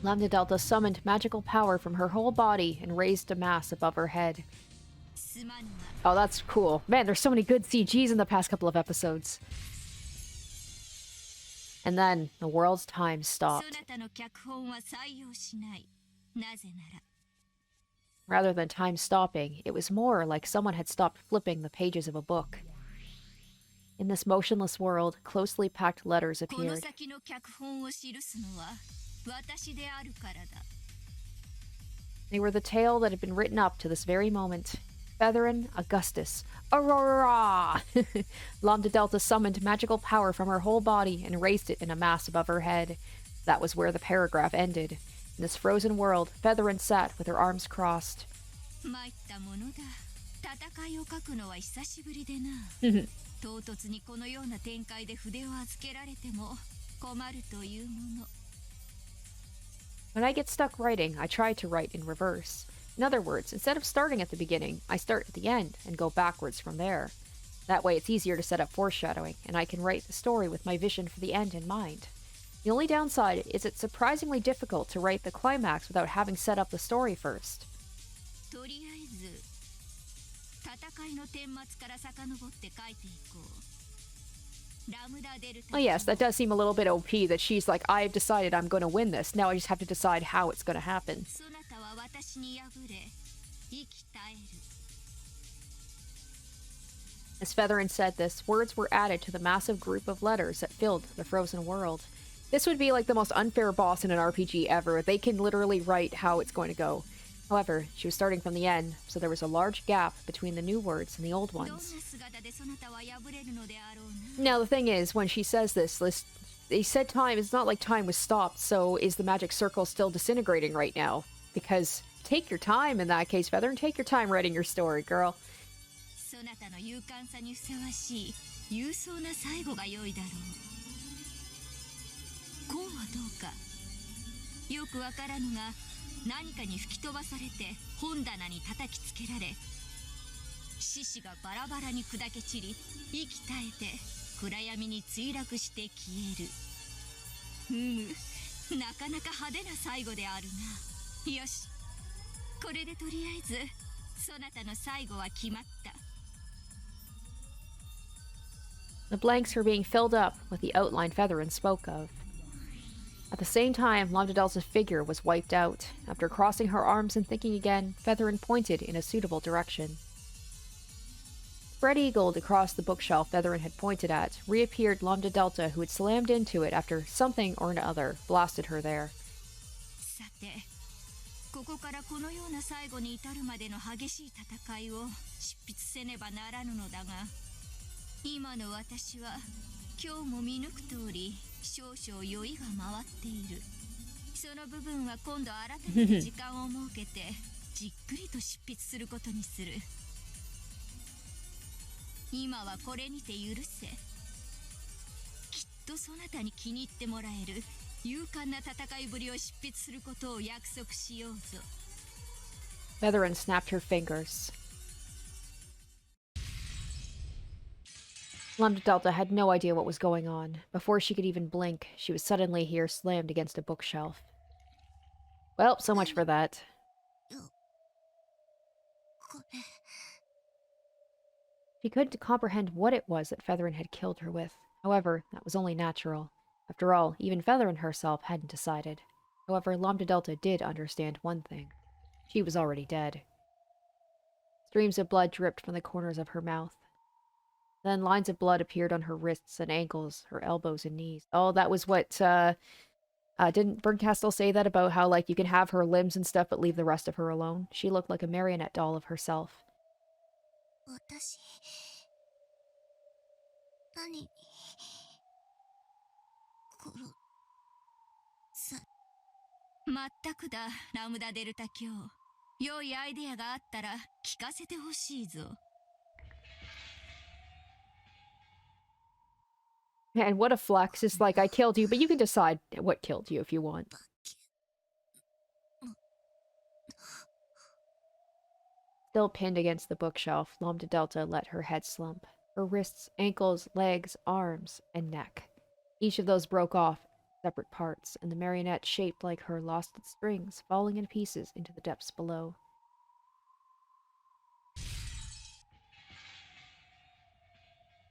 ーラ。
Lambdadelta summoned magical power from her whole body and raised a mass above her head.
すまぬが
Oh, that's cool. Man, there's so many good CGs in the past couple of episodes. And then the world's time
そ
stopped.
なたの脚本は採用しない。なぜなら
Rather than time stopping, it was more like someone had stopped flipping the pages of a book. In this motionless world, closely packed letters
この
appeared.
先の脚本を記すのは私であるからだ。
They were the tale that had been written up to this very moment. Featherine, Augustus, Aurora! Lambdadelta summoned magical power from her whole body and raised it in a mass above her head. That was where the paragraph ended. In this frozen world, Featherine sat with her arms crossed.
参ったものだ。戦いを書くのは久しぶりでな。唐突にこのような展開で筆を預けられても困るというもの。
When I get stuck writing, I try to write in reverse. In other words, instead of starting at the beginning, I start at the end and go backwards from there. That way it's easier to set up foreshadowing, and I can write the story with my vision for the end in mind. The only downside is it's surprisingly difficult to write the climax without having set up the story first.
とりあえず戦いの顛末から遡って書いていこう。ラムダデルタ
Oh yes, that does seem a little bit OP that she's like, I've decided I'm going to win this. Now I just have to decide how it's going to happen.
そなたは私に敗れ生き絶える。
As Featherine said this, words were added to the massive group of letters that filled the frozen world. This would be like the most unfair boss in an RPG ever. They can literally write how it's going to go. However, she was starting from the end, so there was a large gap between the new words and the old
どんな
ones.
姿でそなたは破れるのであろうな。
Now, the thing is, when she says this, they said time, it's not like time was stopped, so is the magic circle still disintegrating right now? Because take your time in that case, Featherine. Take your time writing your story, girl.
そなたの勇敢さにふさわしい勇壮な最後が良いだろう。こうはどうか。よくわからぬが何かに吹き飛ばされて本棚に叩きつけられ、獅子がバラバラに砕け散り、息絶えて暗闇に墜落して消える。なかなか派手な最後であるな。よし、これでとりあえずそなたの最後は決まった。
The blanks were being filled up with the outline Featherine spoke of. At the same time, Lambdadelta's figure was wiped out. After crossing her arms and thinking again, Featherine pointed in a suitable direction. Spread-eagled across the bookshelf Featherine had pointed at, reappeared Lambdadelta, who had slammed into it after something or another blasted her there.
さて、ここからこのような最後に至るまでの激しい戦いを執筆せねばならぬのだが、今の私は今日も見抜く通り少々酔いが回っている。その部分は今度改めて時間を設けてじっくりと執筆することにする。今はこれにて許せ。きっとそなたに気に入ってもらえる勇敢な戦いぶりを執筆することを約束しようぞ。
Featherine snapped her fingers. Lambdadelta had no idea what was going on. Before she could even blink, she was suddenly here slammed against a bookshelf. Well, so much for that. She couldn't comprehend what it was that Featherine had killed her with. However, that was only natural. After all, even Featherine herself hadn't decided. However, Lambdadelta did understand one thing. She was already dead. Streams of blood dripped from the corners of her mouth. Then lines of blood appeared on her wrists and ankles, her elbows and knees. Oh, that was what, didn't Berncastle say that about how, like, you can have her limbs and stuff, but leave the rest of her alone? She looked like a marionette doll of herself.
私、何に殺さ。まったくだ、ラムダデルタ卿。良いアイデアがあったら聞かせてほしいぞ。
And what a flex. It's like, I killed you, but you can decide what killed you if you want. Still pinned against the bookshelf, Lambdadelta let her head slump. Her wrists, ankles, legs, arms, and neck. Each of those broke off separate parts, and the marionette shaped like her lost its strings, falling in pieces into the depths below.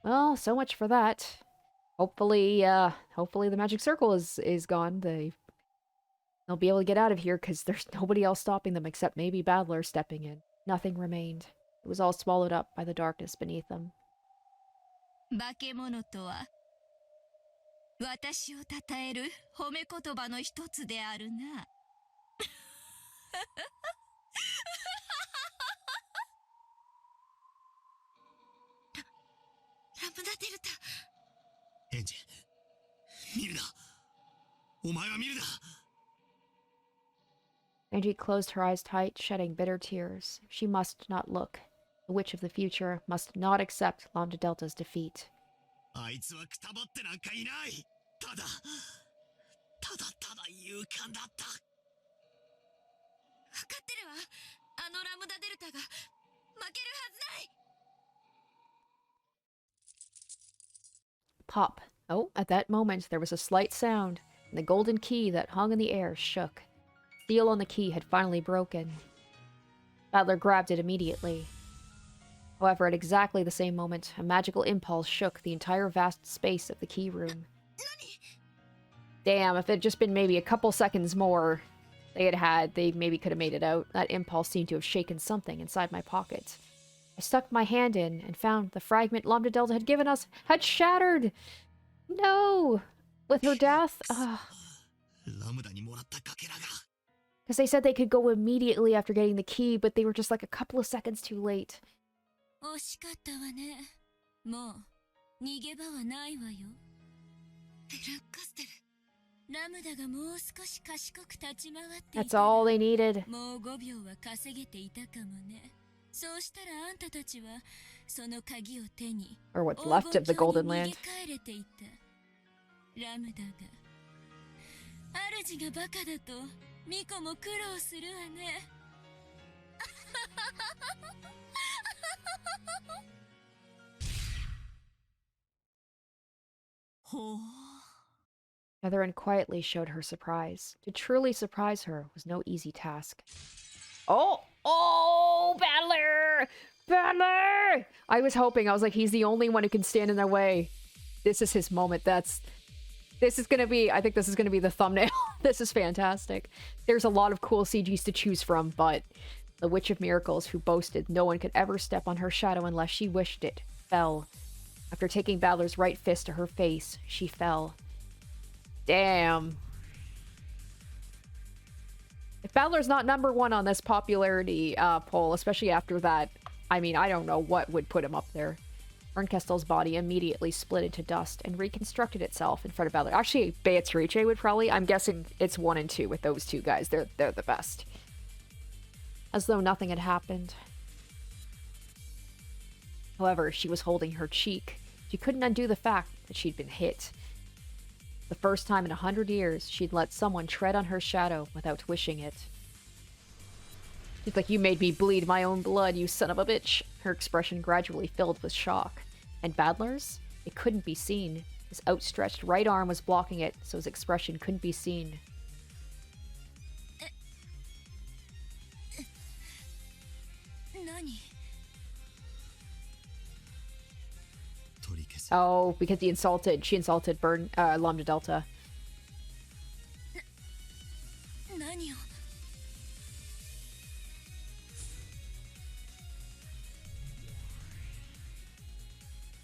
Well, so much for that. Hopefully the magic circle is gone. They'll be able to get out of here because there's nobody else stopping them except maybe Battler stepping in. Nothing remained. It was all swallowed up by the darkness beneath them.
化け物とは私を称える褒め言葉の一つであるな。ラムダデルタ。
エンジ、見るな。お前は見るな。
Angie closed her eyes tight, shedding bitter tears. She must not look. The witch of the future must not accept Lambdadelta's defeat.
あいつはくたばってなんかいない。ただ勇敢だった。
分かってるわ。あのラムダデルタが負けるはずない。
Pop. Oh, at that moment there was a slight sound, and the golden key that hung in the air shook. The seal on the key had finally broken. Battler grabbed it immediately. However, at exactly the same moment, a magical impulse shook the entire vast space of the key room. Damn, if it had just been maybe a couple seconds more they maybe could have made it out. That impulse seemed to have shaken something inside my pocket. I stuck my hand in and found the fragment Lambdadelta had given us had shattered! No! With her death? Ugh.
ラムダにもらったかけらが
Because they said they could go immediately after getting the key, but they were just like a couple of seconds too late.
惜しかったわね。もう逃げ場はないわよ。
ブラックカステル。
ラムダがもう少し賢く立ち回ってい
That's
たら
all they needed.
もう5秒は稼げていたかもね。そうしたらあんたたちはその鍵を手に
Or what's left of the Golden
黄金
Land.
鏡に逃げ帰れていた。ラムダが主がバカだとミコも苦労するわね。ほう。
Featherine quietly showed her surprise. To truly surprise her was no easy task. Oh! Oh! Battler! Battler! I was hoping. I was like, he's the only one who can stand in their way. This is his moment. This is gonna be... I think this is gonna be the thumbnail. This is fantastic. There's a lot of cool CGs to choose from, but... The Witch of Miracles, who boasted no one could ever step on her shadow unless she wished it, fell. After taking Battler's right fist to her face, she fell. Damn. If Battler's not #1 on this popularity poll, especially after that, I mean, I don't know what would put him up there. Bernkastel's body immediately split into dust and reconstructed itself in front of Battler. Actually, Beatrice would probably... I'm guessing it's 1 and 2 with those two guys. They're the best. As though nothing had happened. However, she was holding her cheek. She couldn't undo the fact that she'd been hit. The first time in 100 years, she'd let someone tread on her shadow without wishing it. She's like, you made me bleed my own blood, you son of a bitch. Her expression gradually filled with shock. And Battler's? It couldn't be seen. His outstretched right arm was blocking it, so his expression couldn't be seen. Oh, because she insulted Lambdadelta.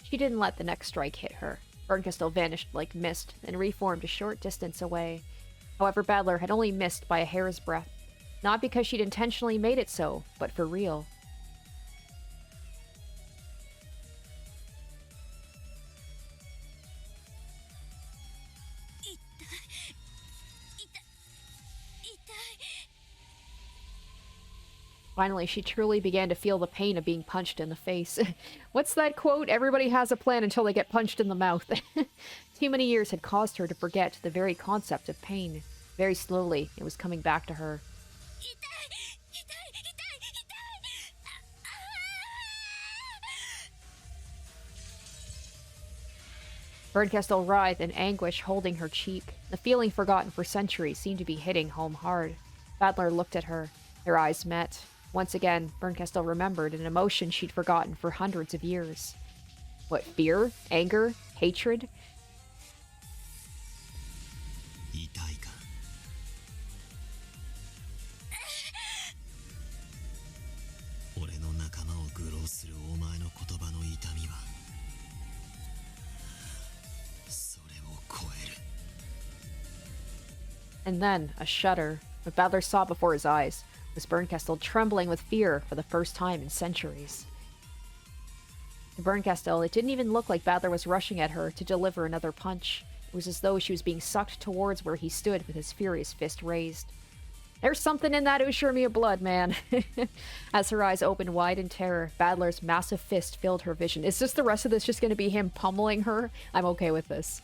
She didn't let the next strike hit her. Bernkastel vanished like mist and reformed a short distance away. However, Battler had only missed by a hair's breadth. Not because she'd intentionally made it so, but for real. Finally, she truly began to feel the pain of being punched in the face. What's that quote? Everybody has a plan until they get punched in the mouth. Too many years had caused her to forget the very concept of pain. Very slowly, it was coming back to her. Bernkastel writhed in anguish, holding her cheek. The feeling forgotten for centuries seemed to be hitting home hard. Battler looked at her. Their eyes met. Once again, Bernkastel remembered an emotion she'd forgotten for hundreds of years. What, fear? Anger? Hatred? And then, a shudder. What Battler saw before his eyes was Bernkastel trembling with fear for the first time in centuries. To Bernkastel, it didn't even look like Battler was rushing at her to deliver another punch. It was as though she was being sucked towards where he stood with his furious fist raised. There's something in that Ushiromiya blood, man. As her eyes opened wide in terror, Battler's massive fist filled her vision. Is just the rest of this just going to be him pummeling her? I'm okay with this.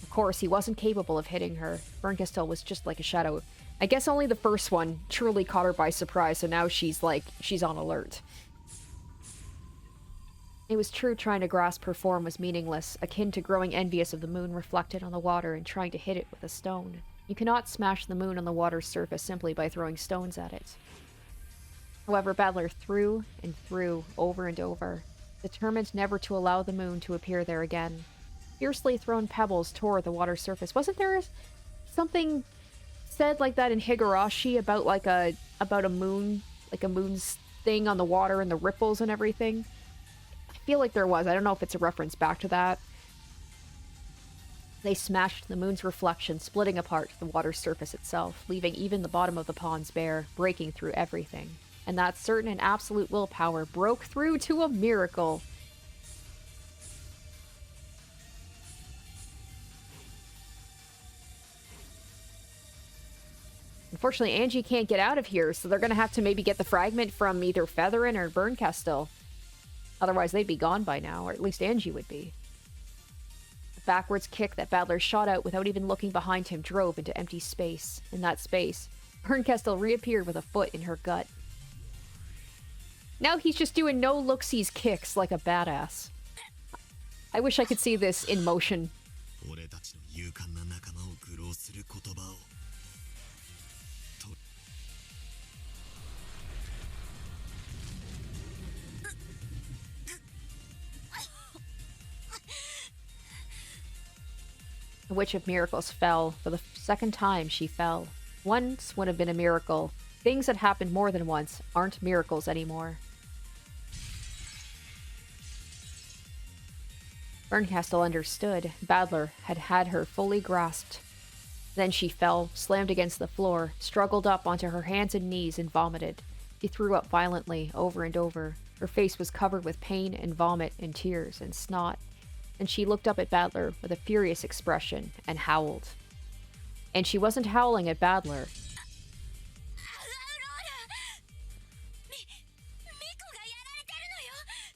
Of course, he wasn't capable of hitting her. Bernkastel was just like a shadow. I guess only the first one truly caught her by surprise, so now she's on alert. It was true trying to grasp her form was meaningless, akin to growing envious of the moon reflected on the water and trying to hit it with a stone. You cannot smash the moon on the water's surface simply by throwing stones at it. However, Battler threw and threw over and over, determined never to allow the moon to appear there again. Fiercely thrown pebbles tore the water's surface. Wasn't there something said like that in Higurashi about a moon, like a moon's thing on the water and the ripples and everything? I feel like there was. I don't know if it's a reference back to that. They smashed the moon's reflection, splitting apart the water's surface itself, leaving even the bottom of the ponds bare, breaking through everything. And that certain and absolute willpower broke through to a miracle. Unfortunately, Ange can't get out of here, so they're going to have to maybe get the fragment from either Featherine or Bernkastel. Otherwise, they'd be gone by now, or at least Ange would be. The backwards kick that Badler shot out without even looking behind him drove into empty space. In that space, Bernkastel reappeared with a foot in her gut. Now he's just doing no-look-sees kicks like a badass. I wish I could see this in motion. The Witch of Miracles fell. For the second time, she fell. Once would have been a miracle. Things that happened more than once aren't miracles anymore. Bernkastel understood. Badler had had her fully grasped. Then she fell, slammed against the floor, struggled up onto her hands and knees, and vomited. She threw up violently, over and over. Her face was covered with pain and vomit and tears and snot. And she looked up at Badler with a furious expression and howled. And she wasn't howling at Badler.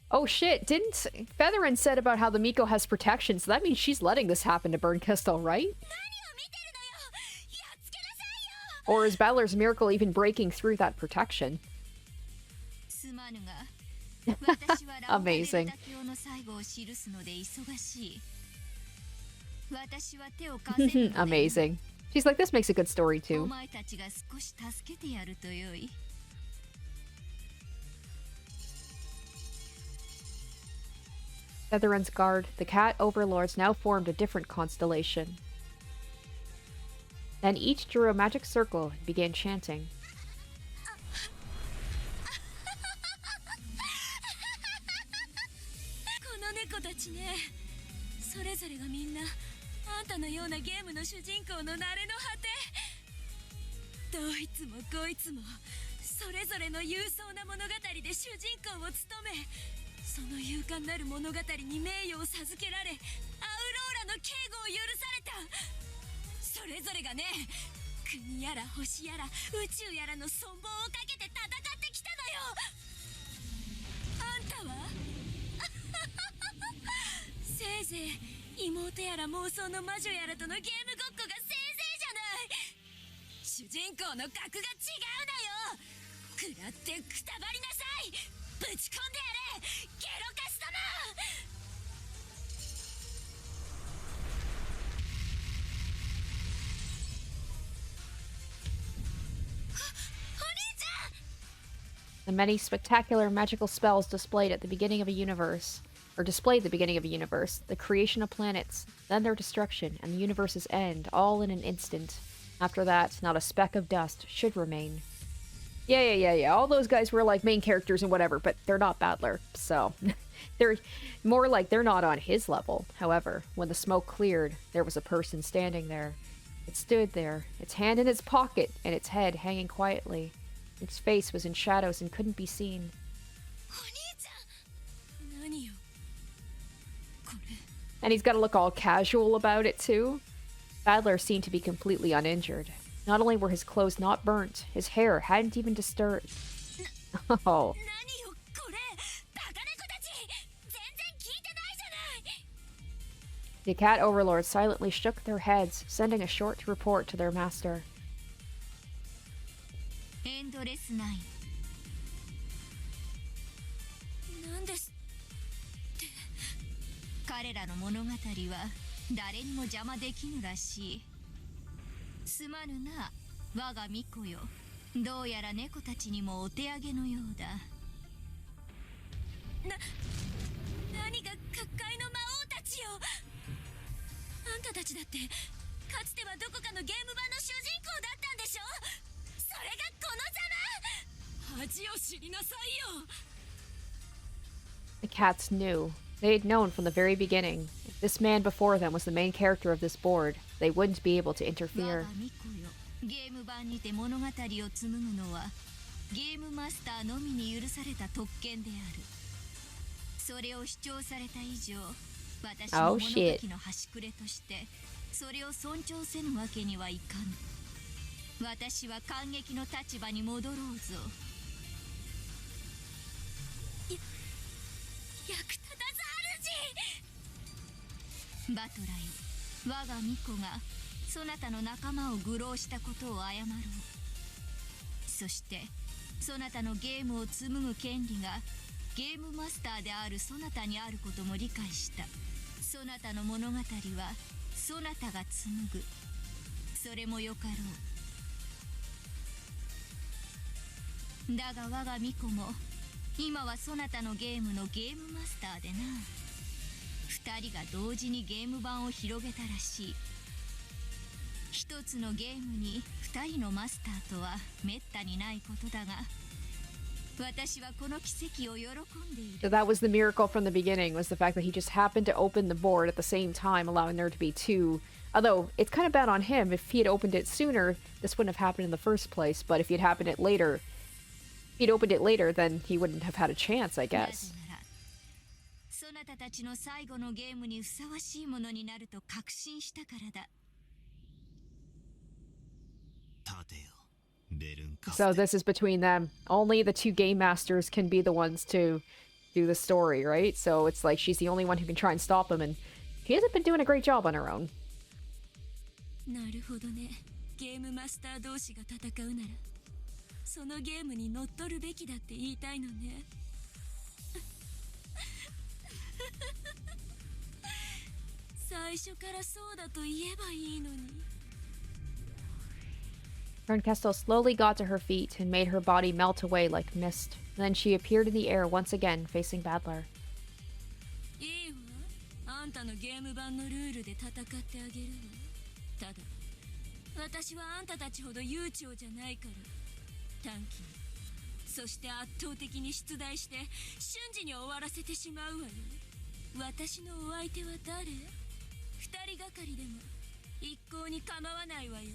Oh shit, didn't Featherine said about how the Miko has protection, so that means she's letting this happen to Bernkastel, right? Or is Badler's miracle even breaking through that protection? Amazing. Amazing. She's like, this makes a good story too. Featherine's guard, the cat overlords, now formed a different constellation. Then each drew a magic circle and began chanting. The many spectacular magical spells displayed at the beginning of a universe, the creation of planets, then their destruction, and the universe's end, all in an instant. After that, not a speck of dust should remain. Yeah. All those guys were like main characters and whatever, but they're not Badler, so they're more like they're not on his level. However, when the smoke cleared, there was a person standing there. It stood there, its hand in its pocket, and its head hanging quietly. Its face was in shadows and couldn't be seen. And he's got to look all casual about it, too. Badler seemed to be completely uninjured. Not only were his clothes not burnt, his hair hadn't even disturbed. Oh. The cat overlords silently shook their heads, sending a short report to their master. The cats knew. They had known from the very beginning, if this man before them was the main character of this board, they wouldn't be able to interfere.
ゲーム版にて物語を紡ぐのはゲームマスターのみに許された特権である。それを主張された以上、私の物書の端くれとしてそれを尊重せぬわけにはいかぬ。私は感激の立場に戻ろうぞ。役立たず主。バトラよ、我が巫女がそなたの仲間を愚弄したことを謝ろう。そしてそなたのゲームを紡ぐ権利がゲームマスターであるそなたにあることも理解した。そなたの物語はそなたが紡ぐ。それもよかろう。だが我が巫女も今はそなたのゲームのゲームマスターでな。二人が同時にゲーム版を広げたらしい。一つのゲームに二人のマスターとはめったにないことだが、私はこの奇跡を喜んでいる。
So that was the miracle from the beginning, was the fact that he just happened to open the board at the same time, allowing there to be two. Although, it's kind of bad on him. If he had opened it sooner, this wouldn't have happened in the first place. But if he'd opened it later, then he wouldn't have had a chance, I guess.
そなたたちの最後のゲームにふさわしいものになると確信したからだ。
So this is between them. Only the two game masters can be the ones to do the story, right? So it's like she's the only one who can try and stop them, and she hasn't been doing a great job on her own.
なるほどね。ゲームマスター同士が戦うならそのゲームに乗っ取るべきだって言いたいのね。最初からそうだと言えばいいのに。
Bernkastel slowly got to her feet and made her body melt away like mist. Then she appeared in the air once again, facing Badler.
いいわ。あんたのゲーム版のルールで戦ってあげるわ。ただ、私はあんたたちほど悠長じゃないから。短期に、そして圧倒的に出題して瞬時に終わらせてしまうわよ。私のお相手は誰？二人がかりでも一向に構わないわよ。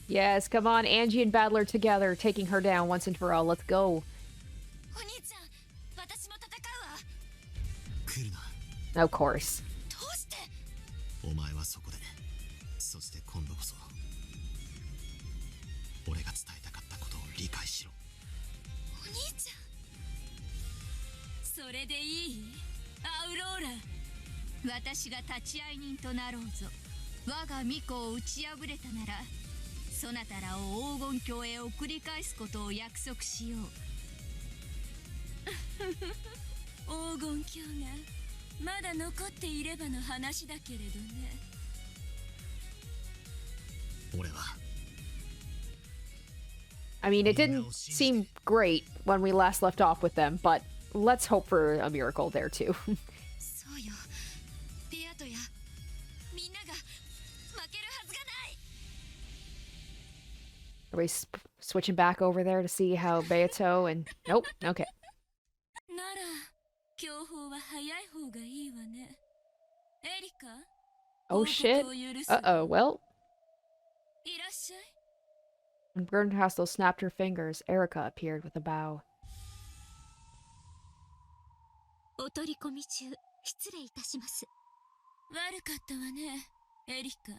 Yes, come on, Angie and Badler together, taking her down once and for all. Let's go.
お兄ちゃん、私も戦うわ。
来るな。
Of course.
どうして？
お前はそこで、そして今度こそ俺が伝えたかったことを理解しろ。
お兄ちゃん。
それでいい？アウローラ。
私が立ち会い人となろうぞ。我が巫女を打ち破れたなら、そなたらを黄金鏡へ送り返すことを約束しよう。
黄金鏡がまだ残っていればの話だけれどね。
俺は
I mean, it didn't seem great when we last left off with them, but let's hope for a miracle there too.
そうよ。ベアトやみんなが負けるはずがない。
Are we switching back over there to see how Beato and... Nope, okay.
なら、強砲は早い方がいいわね。エリカ。
Oh shit. Uh-oh, well...
いらっしゃい。
When Bernkastel snapped her fingers, Erica appeared with a bow.
お取り込み中、失礼いたします。
悪かったわね、エリカ。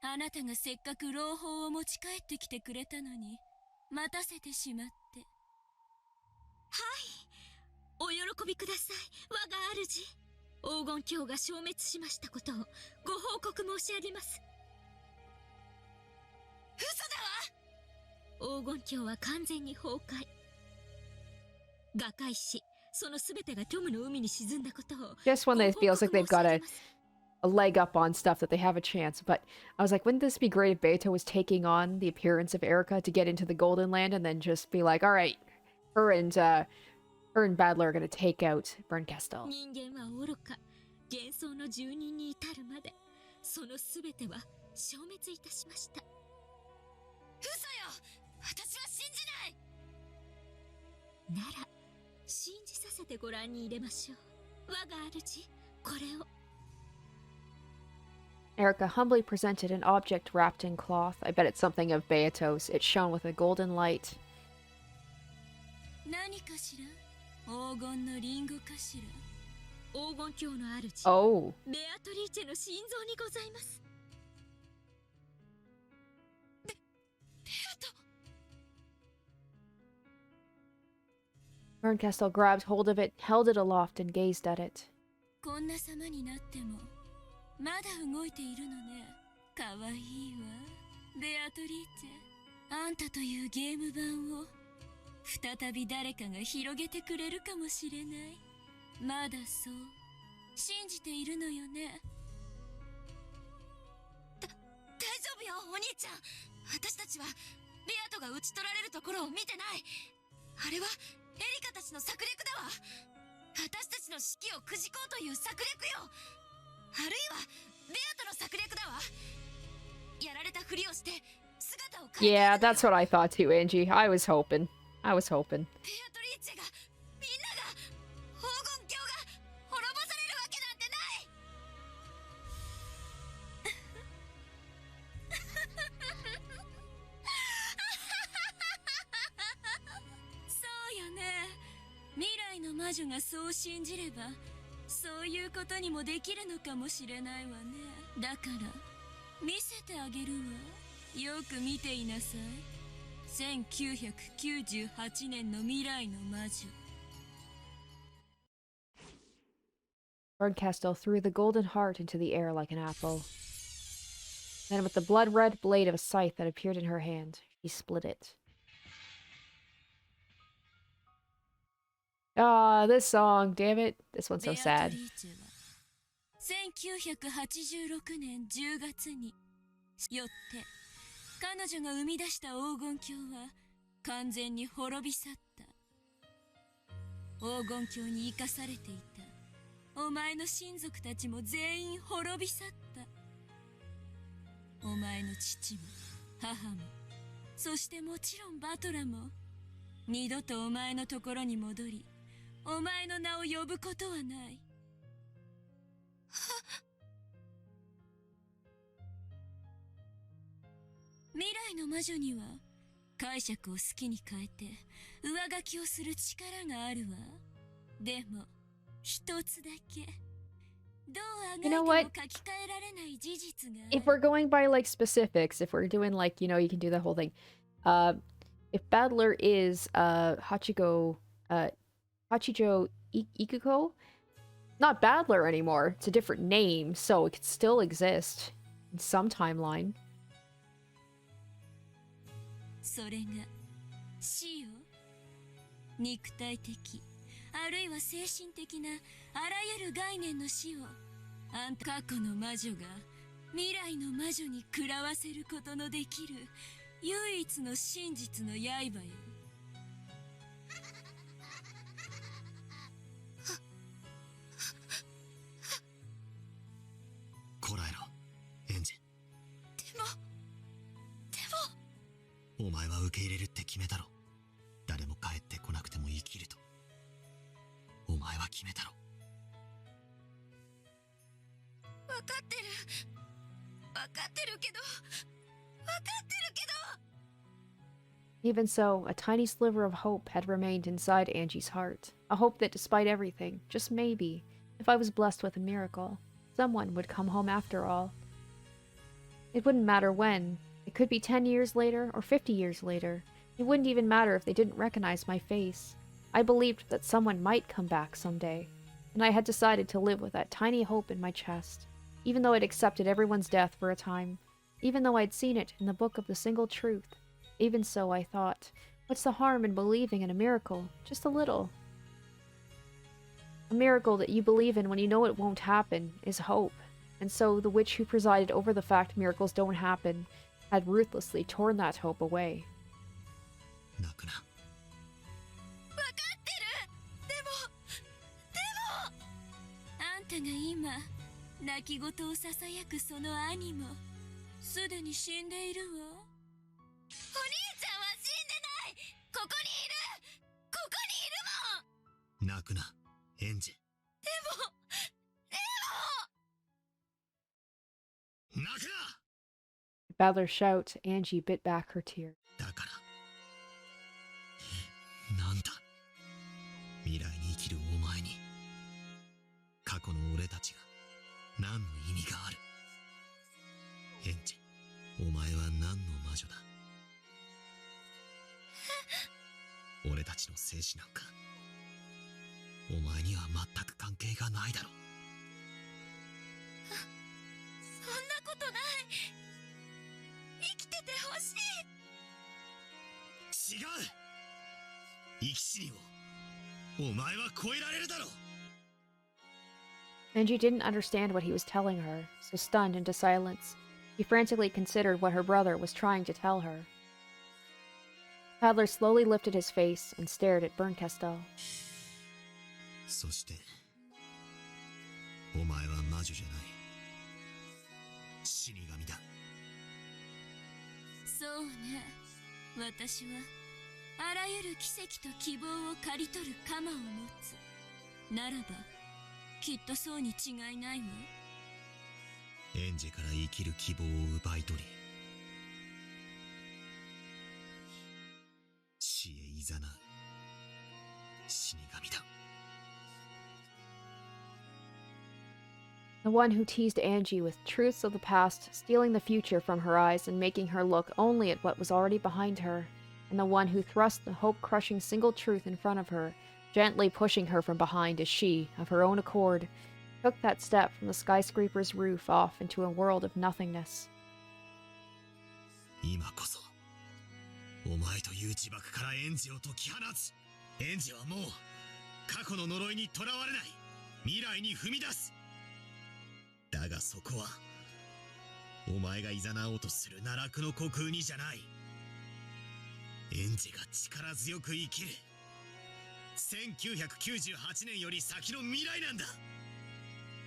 あなたがせっかく朗報を持ち帰ってきてくれたのに待たせてしまって。はい、
お喜びください、我が主。黄金鏡が消滅しましたことをご報告申し上げます。嘘だわ。黄金鏡は完全に崩壊。瓦解し、そのすべてが虚無の海に沈んだことを。
Just when it feels like they've got a leg up on stuff, that they have a chance. But I was like, wouldn't this be great if Beato was taking on the appearance of Erica to get into the Golden Land and then just be like, all right, her and Badler are gonna take out Bernkastel.
人間は愚か、幻想の住人に至るまで、そのすべては消滅いたしました。
嘘よ、私は信じない。
なら信じさせてご覧に入れましょう。我が主、
これを。
Erica humbly presented an object wrapped in cloth. I bet it's something of Beatos. It shone with a golden light.
何かしら？黄金のリンゴかしら？
黄金鏡の主、
Oh.
ベアトリーチェの心臓にございます。ベアト。
Berncastel grabbed hold of it, held it aloft, and gazed at it.
こんな様になってもまだ動いているのね。かわいいわ。ベアトリーチェ、あんたというゲーム版を再び誰かが広げてくれるかもしれない。まだそう信じているのよね。
大丈夫よ、お兄ちゃん。私たちはベアトが討ち取られるところを見てない。あれはエリカたちの策略だわ。私たちの士気をくじこうという策略よ。あるいはベアトの策略だわ。やられたふりをして姿を変えて。
Yeah, that's what I thought too, Angie. I was hoping.
ベアトリーチェが、みんなが、黄金鏡が滅ぼされるわけなんてない。
そうよね。未来の魔女がそう信じればそういうことにもできるのかもしれないわね。だから見せてあげるわ。よく見ていなさい。1998年の未来の魔女。
Berncastel threw the golden heart into the air like an apple. Then with the blood-red blade of a scythe that appeared in her hand, she split it. Ah, this song, damn it. This one's so sad.
1986年10月によって彼女が生み出した黄金鏡は完全に滅び去った。黄金鏡に生かされていたお前の親族たちも全員滅び去った。お前の父も母も、そしてもちろんバトラも二度とお前のところに戻り、お前の名を呼ぶことはない。未来の魔女には解釈を好きに変えて上書きをする力があるわ。でも一つだけどうあがいても書き換えられない事実がある。
If we're going by like specifics, if we're doing like, you know, you can do the whole thing. If Battler is Hachijo Ikuko, not Battler anymore. It's a different name, so it could still exist in some timeline.
それが死よ。肉体的あるいは精神的なあらゆる概念の死をあんた過去の魔女が未来の魔女に食らわせることのできる唯一の真実の刃よ。
こらえろ、エンジ。
でも
お前は受け入れるって決めたろ。誰も帰ってこなくても生きると。お前は決めたろ。
分かってる。分かってるけど。分かってるけど。
Even so, a tiny sliver of hope had remained inside Angie's heart. A hope that despite everything, just maybe, if I was blessed with a miracle, someone would come home after all. It wouldn't matter when. It could be 10 years later or 50 years later. It wouldn't even matter if they didn't recognize my face. I believed that someone might come back someday, and I had decided to live with that tiny hope in my chest, even though I'd accepted everyone's death for a time, even though I'd seen it in the book of the single truth. Even so, I thought, what's the harm in believing in a miracle? Just a little. A miracle that you believe in when you know it won't happen is hope, and so the witch who presided over the fact miracles don't happen had ruthlessly torn that hope away.
泣くな。
分かってる。でも
あんたが今泣き言をささやくその兄もすでに死んでいるわ。
お兄ちゃんは死んでない。ここにいる。ここにいるもん。
泣くな、エンジ。
でも
泣くな。
At Badler's shout, Angie bit back her tears.
だからなんだ、未来に生きるお前に過去の俺たちが何の意味がある。エンジ、お前は何の魔女だ。俺たちの生死なんかお前には全く関係がないだろ。
そんなことない。生きててほしい。
違う、生き死にをお前は超えられるだろう。
Angie didn't understand what he was telling her, so stunned into silence, she frantically considered what her brother was trying to tell her. Paddler slowly lifted his face and stared at Bernkastel.
そしてお前は魔女じゃない、死神だ。
そうね、私はあらゆる奇跡と希望を刈り取る鎌を持つ。ならばきっとそうに違いないわ。
エンジェから生きる希望を奪い取り、死へいざなう死神だ。
The one who teased Angie with truths of the past, stealing the future from her eyes and making her look only at what was already behind her, and the one who thrust the hope-crushing single truth in front of her, gently pushing her from behind as she, of her own accord, took that step from the skyscraper's roof off into a world of nothingness.
今こそお前という呪縛からエンジェを解き放つ。エンジェはもう過去の呪いにとらわれない、未来に踏み出す。だがそこはお前が誘おうとする奈落の虚空にじゃない。エンジェが力強く生きる1998年より先の未来なんだ。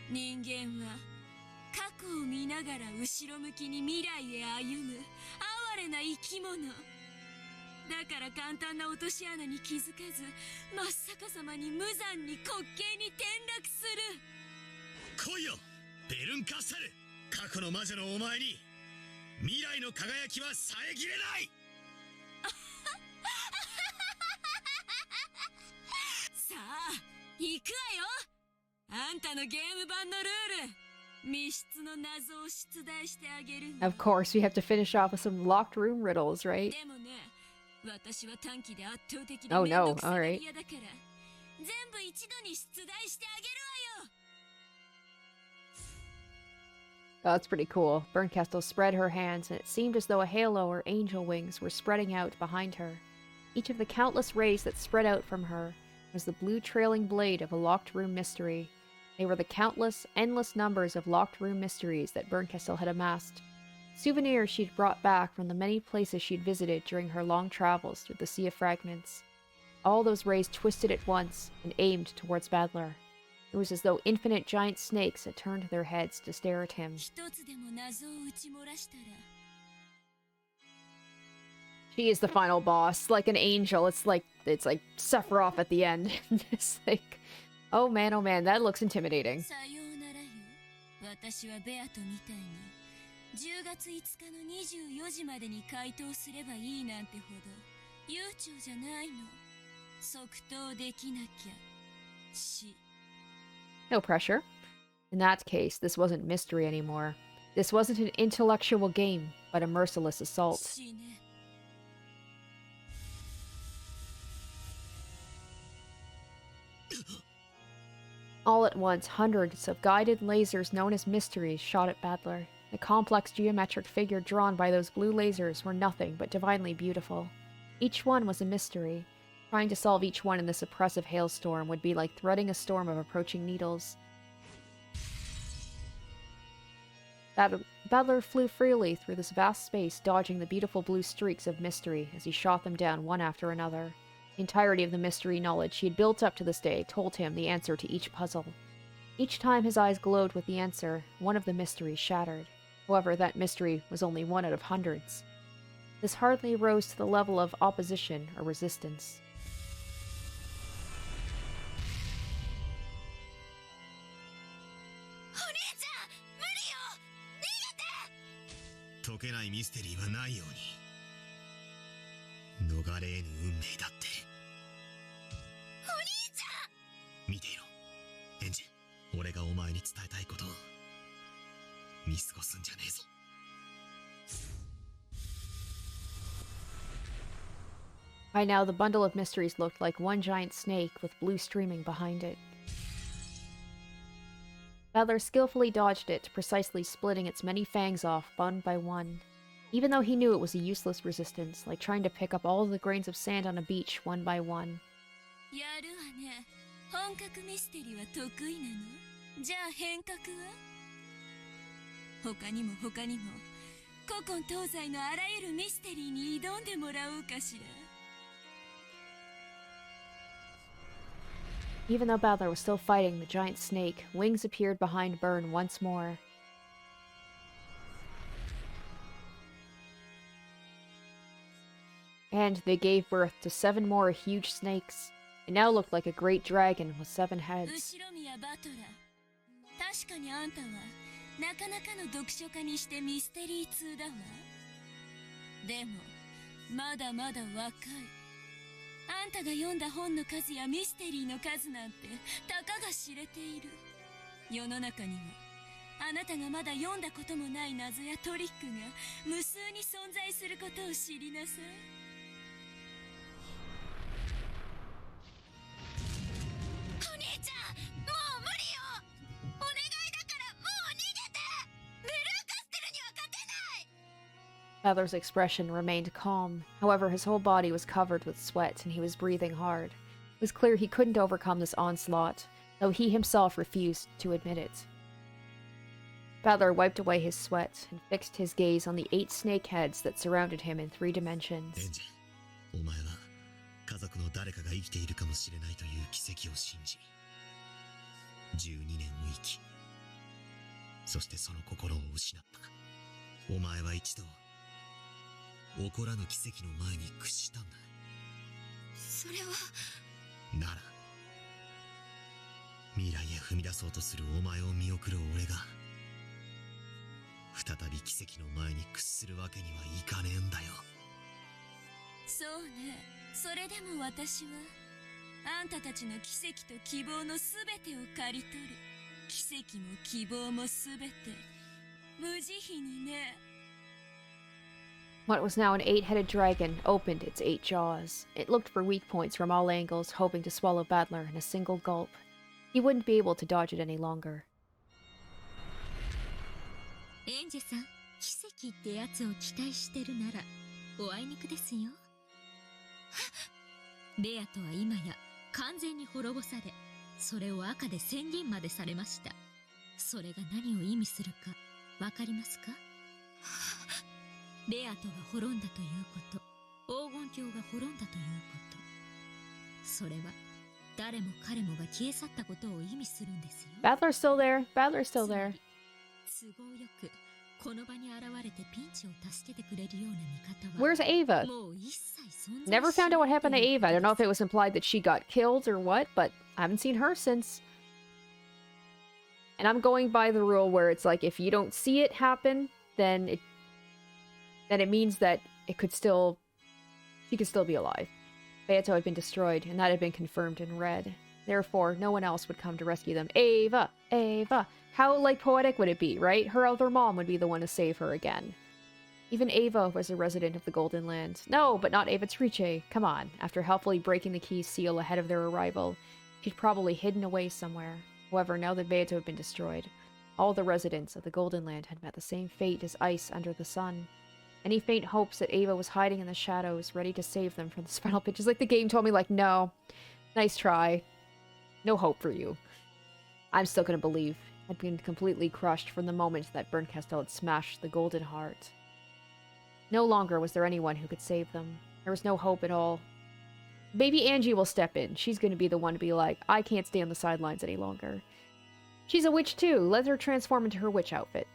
人間は過去を見ながら後ろ向きに未来へ歩む哀れな生き物だから、簡単な落とし穴に気づかず真っ逆さまに無残に滑稽に転落する。
来いよベルンカッサル。過去の魔女のお前に未来の輝きは遮れない。
さあ行くわよ、あんたのゲーム版のルール。密室の謎を出題してあげるの。
Of course, we have to finish off with some locked room riddles, right?
でもね、私は短期で圧倒的
Oh
に
no,
面倒くさが
alright.
り屋だから、全部一度に出題してあげるわよ。
Oh, that's pretty cool. Bernkastel spread her hands, and it seemed as though a halo or angel wings were spreading out behind her. Each of the countless rays that spread out from her was the blue trailing blade of a locked room mystery. They were the countless, endless numbers of locked room mysteries that Bernkastel had amassed. Souvenirs she'd brought back from the many places she'd visited during her long travels through the Sea of Fragments. All those rays twisted at once and aimed towards Badler. It was as though infinite giant snakes had turned their heads to stare at him.
一つでも謎を打ち漏らしたら、
She is the final boss, like an angel. It's like Sephiroth at the end. It's like, oh man, that looks intimidating.
さようならよ。私はベアとみたいに10月5日の24時までに回答すればいいなんてほど悠長じゃないの。即答できなきゃ死。
No pressure. In that case, this wasn't mystery anymore. This wasn't an intellectual game, but a merciless assault.
死ね。
All at once, hundreds of guided lasers known as mysteries shot at Badler. The complex geometric figure drawn by those blue lasers were nothing but divinely beautiful. Each one was a mystery. Trying to solve each one in this oppressive hailstorm would be like threading a storm of approaching needles. Badler flew freely through this vast space, dodging the beautiful blue streaks of mystery as he shot them down one after another. The entirety of the mystery knowledge he had built up to this day told him the answer to each puzzle. Each time his eyes glowed with the answer, one of the mysteries shattered. However, that mystery was only one out of hundreds. This hardly rose to the level of opposition or resistance.
お兄ちゃん無理よ逃げて
解けないミステリーはないように逃れ得ぬ運命だって。
お兄ちゃん、
見ていろエンジ、俺がお前に伝えたいことを見過ごすんじゃねえぞ。
By now, the bundle of mysteries looked like one giant snake with blue streaming behind it. Feather skillfully dodged it, precisely splitting its many fangs off one by one. Even though he knew it was a useless resistance, like trying to pick up all the grains of sand on a beach one by one.
やるわね。本格ミステリーは得意なの？じゃあ変革は？他にも他にも、古今東西のあらゆるミステリーに挑んでもらおうかしら。
Even though Balor was still fighting the giant snake, wings appeared behind Byrne once more. And they gave birth to 7 more huge snakes. It now looked like a great dragon with 7 heads.
Ushiromiyaバトラ。確かにあんたはなかなかの読書家にしてミステリー通だわ。でもまだまだ若い。あんたが読んだ本の数やミステリーの数なんてたかが知れている。世の中にはあなたがまだ読んだこともない謎やトリックが無数に存在することを知りなさい。
お兄ちゃん、もう無理よ。お願いだからもう逃げて。ブルーカステルには勝てない。
Feather's expression remained calm. However, his whole body was covered with sweat and he was breathing hard. It was clear he couldn't overcome this onslaught, though he himself refused to admit it. Feather wiped away his sweat and fixed his gaze on the 8 snake heads that surrounded him in 3 dimensions.
エンジ、お前は家族の誰かが生きているかもしれないという奇跡を信じ、12年を生き、そしてその心を失った。お前は一度起こらぬ奇跡の前に屈したんだ。
それは
なら未来へ踏み出そうとするお前を見送る俺が再び奇跡の前に屈するわけにはいかねえんだよ。
そうね。それでも私はあんたたちの奇跡と希望のすべてを刈り取る。奇跡も希望もすべて無慈悲にね。
What was now an 8-headed dragon opened its 8 jaws. It looked for weak points from all angles, hoping to swallow Battler in a single gulp. He wouldn't be able to dodge it any longer.
エンジェさん、奇跡ってやつを期待してるならおあいにくですよ。レアとは今や完全に滅ぼされ、それを赤で宣言までされました。それが何を意味するかわかりますか？レアトが滅んだということ、黄金鏡が滅んだということ、それは誰も彼もが消え去ったことを意味するんですよ。
Battler's still there. Battler's still there.
都合よくこの場に現れてピンチを助けてくれるような味方は
Where's Ava?
もう一切存在
Never
しない
found out what happened to
という
Ava. I don't know if
こと
it was implied that she got killed or what, but I haven't seen her since. And I'm going by the rule where it's like if you don't see it happen, then it means that she could still be alive. Beato had been destroyed, and that had been confirmed in red. Therefore, no one else would come to rescue them. Ava! Ava! How, poetic would it be, right? Her other mom would be the one to save her again. Even Ava was a resident of the Golden Land. No, but not Ava Trice. Come on. After helpfully breaking the key seal ahead of their arrival, she'd probably hidden away somewhere. However, now that Beato had been destroyed, all the residents of the Golden Land had met the same fate as ice under the sun. Any faint hopes that Ava was hiding in the shadows, ready to save them from this final pitch. It's like the game told me, no. Nice try. No hope for you. I'm still gonna believe. I'd been completely crushed from the moment that Berncastel had smashed the Golden Heart. No longer was there anyone who could save them. There was no hope at all. Baby Ange will step in. She's gonna be the one to be like, I can't stay on the sidelines any longer. She's a witch too. Let her transform into her witch outfit.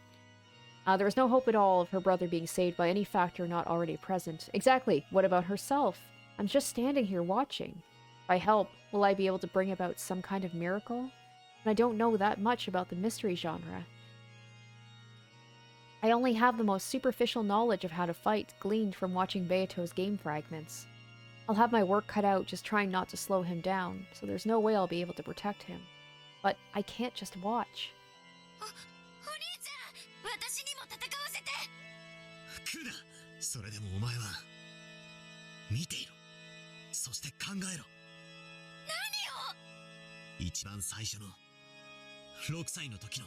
There was no hope at all of her brother being saved by any factor not already present. Exactly. What about herself? I'm just standing here watching. If I help, will I be able to bring about some kind of miracle? And I don't know that much about the mystery genre. I only have the most superficial knowledge of how to fight gleaned from watching Beato's game fragments. I'll have my work cut out just trying not to slow him down, so there's no way I'll be able to protect him. But I can't just watch.
お兄ちゃん、私にも戦わせて。
クダ、それでもお前は見ていろ。そして考えろ。
何を？
一番最初の6歳の時の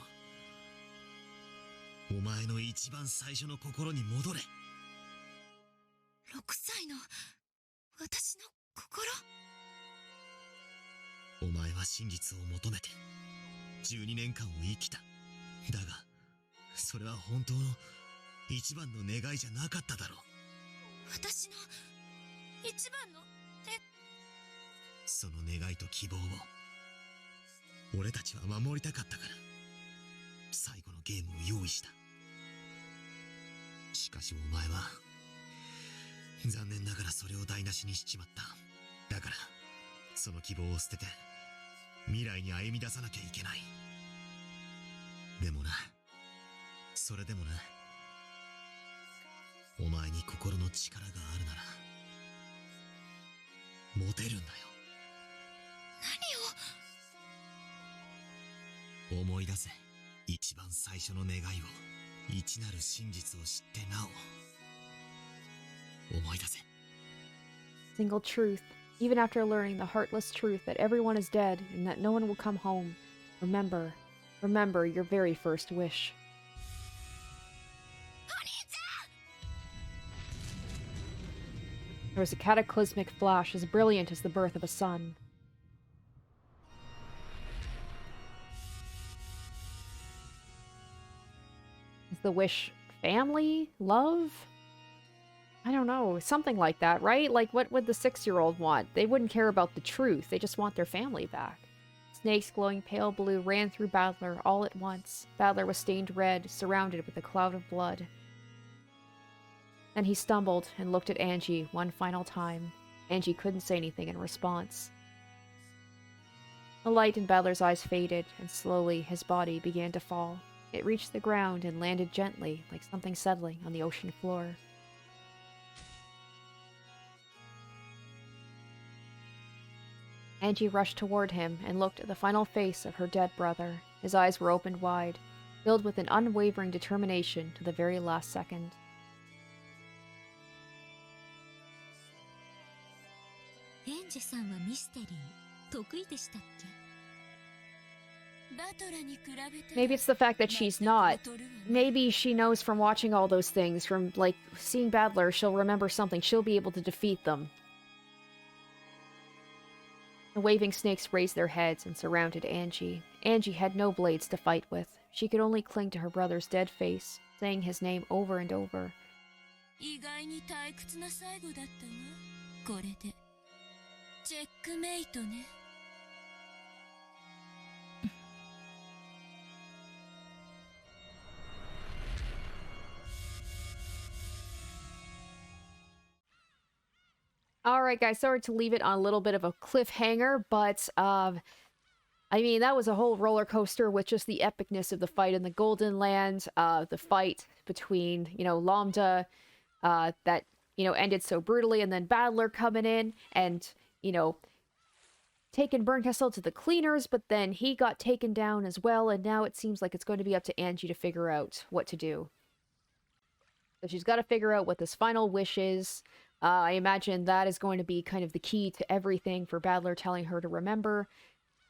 お前の一番最初の心に戻れ。
6歳の私の心。
お前は真実を求めて12年間を生きた。だがそれは本当の一番の願いじゃなかっただろう。
私の一番の
その願いと希望を俺たちは守りたかったから最後のゲームを用意した。しかしお前は残念ながらそれを台無しにしちまった。だからその希望を捨てて未来に歩み出さなきゃいけない。でもな、それでもな、お前に心の力があるなら持てるんだよ。
何を？
思い出せ、一番最初の願いを、一なる真実を知ってなお思い出せ。
Single truth, even after learning the heartless truth that everyone is dead and that no one will come home, remember your very first wish.
お兄ちゃん！
There was a cataclysmic flash as brilliant as the birth of a sun. Is the wish family? Love? I don't know. Something like that, right? Like, what would the 6-year-old want? They wouldn't care about the truth. They just want their family back. Snakes glowing pale blue ran through Badler all at once. Badler was stained red, surrounded with a cloud of blood. Then he stumbled and looked at Ange one final time. Ange couldn't say anything in response. The light in Badler's eyes faded, and slowly his body began to fall. It reached the ground and landed gently, like something settling on the ocean floor. Ange rushed toward him and looked at the final face of her dead brother. His eyes were opened wide, filled with an unwavering determination to the very last second.
エンジェさんはミステリー得意でしたっけ？バトラに比べて
Maybe it's the fact that she's not. Maybe she knows from watching all those things, from, like, seeing Badler, she'll remember something. She'll be able to defeat them. The waving snakes raised their heads and surrounded Ange. Ange had no blades to fight with. She could only cling to her brother's dead face, saying his name over and over.
意外に退屈な最後だったわ。これでチェックメイトね。
Alright guys, sorry to leave it on a little bit of a cliffhanger, but I mean, that was a whole roller coaster with just the epicness of the fight in the Golden Land, the fight between, you know, Lambda, that, you know, ended so brutally, and then Badler coming in and, you know, taking Bernkastel to the cleaners, but then he got taken down as well, and now it seems like it's going to be up to Ange to figure out what to do. So she's got to figure out what this final wish is. I imagine that is going to be kind of the key to everything for Badler telling her to remember.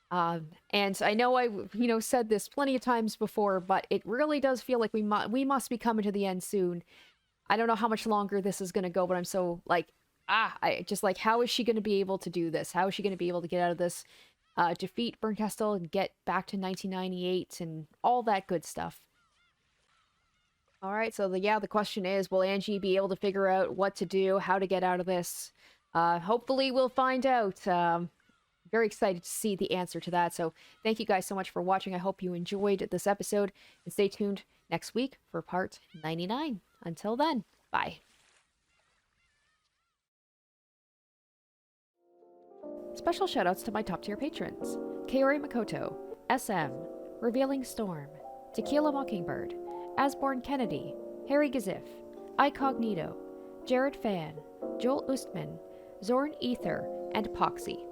And I know I, you know, said this plenty of times before, but it really does feel like we must be coming to the end soon. I don't know how much longer this is going to go, but I'm so, like, I just, like, how is she going to be able to do this? How is she going to be able to get out of this, defeat Bernkastel and get back to 1998 and all that good stuff? Alright, so the question is, will Ange be able to figure out what to do, how to get out of this? Hopefully we'll find out. Very excited to see the answer to that. So thank you guys so much for watching. I hope you enjoyed this episode. And stay tuned next week for part 99. Until then, bye. Special shoutouts to my top tier patrons: Kaori Makoto, SM, Revealing Storm, Tequila Mockingbird, Asborn Kennedy, Harry Gazif, Icognito, Jared Fan, Joel Ustman, Zorn Ether, and Poxy.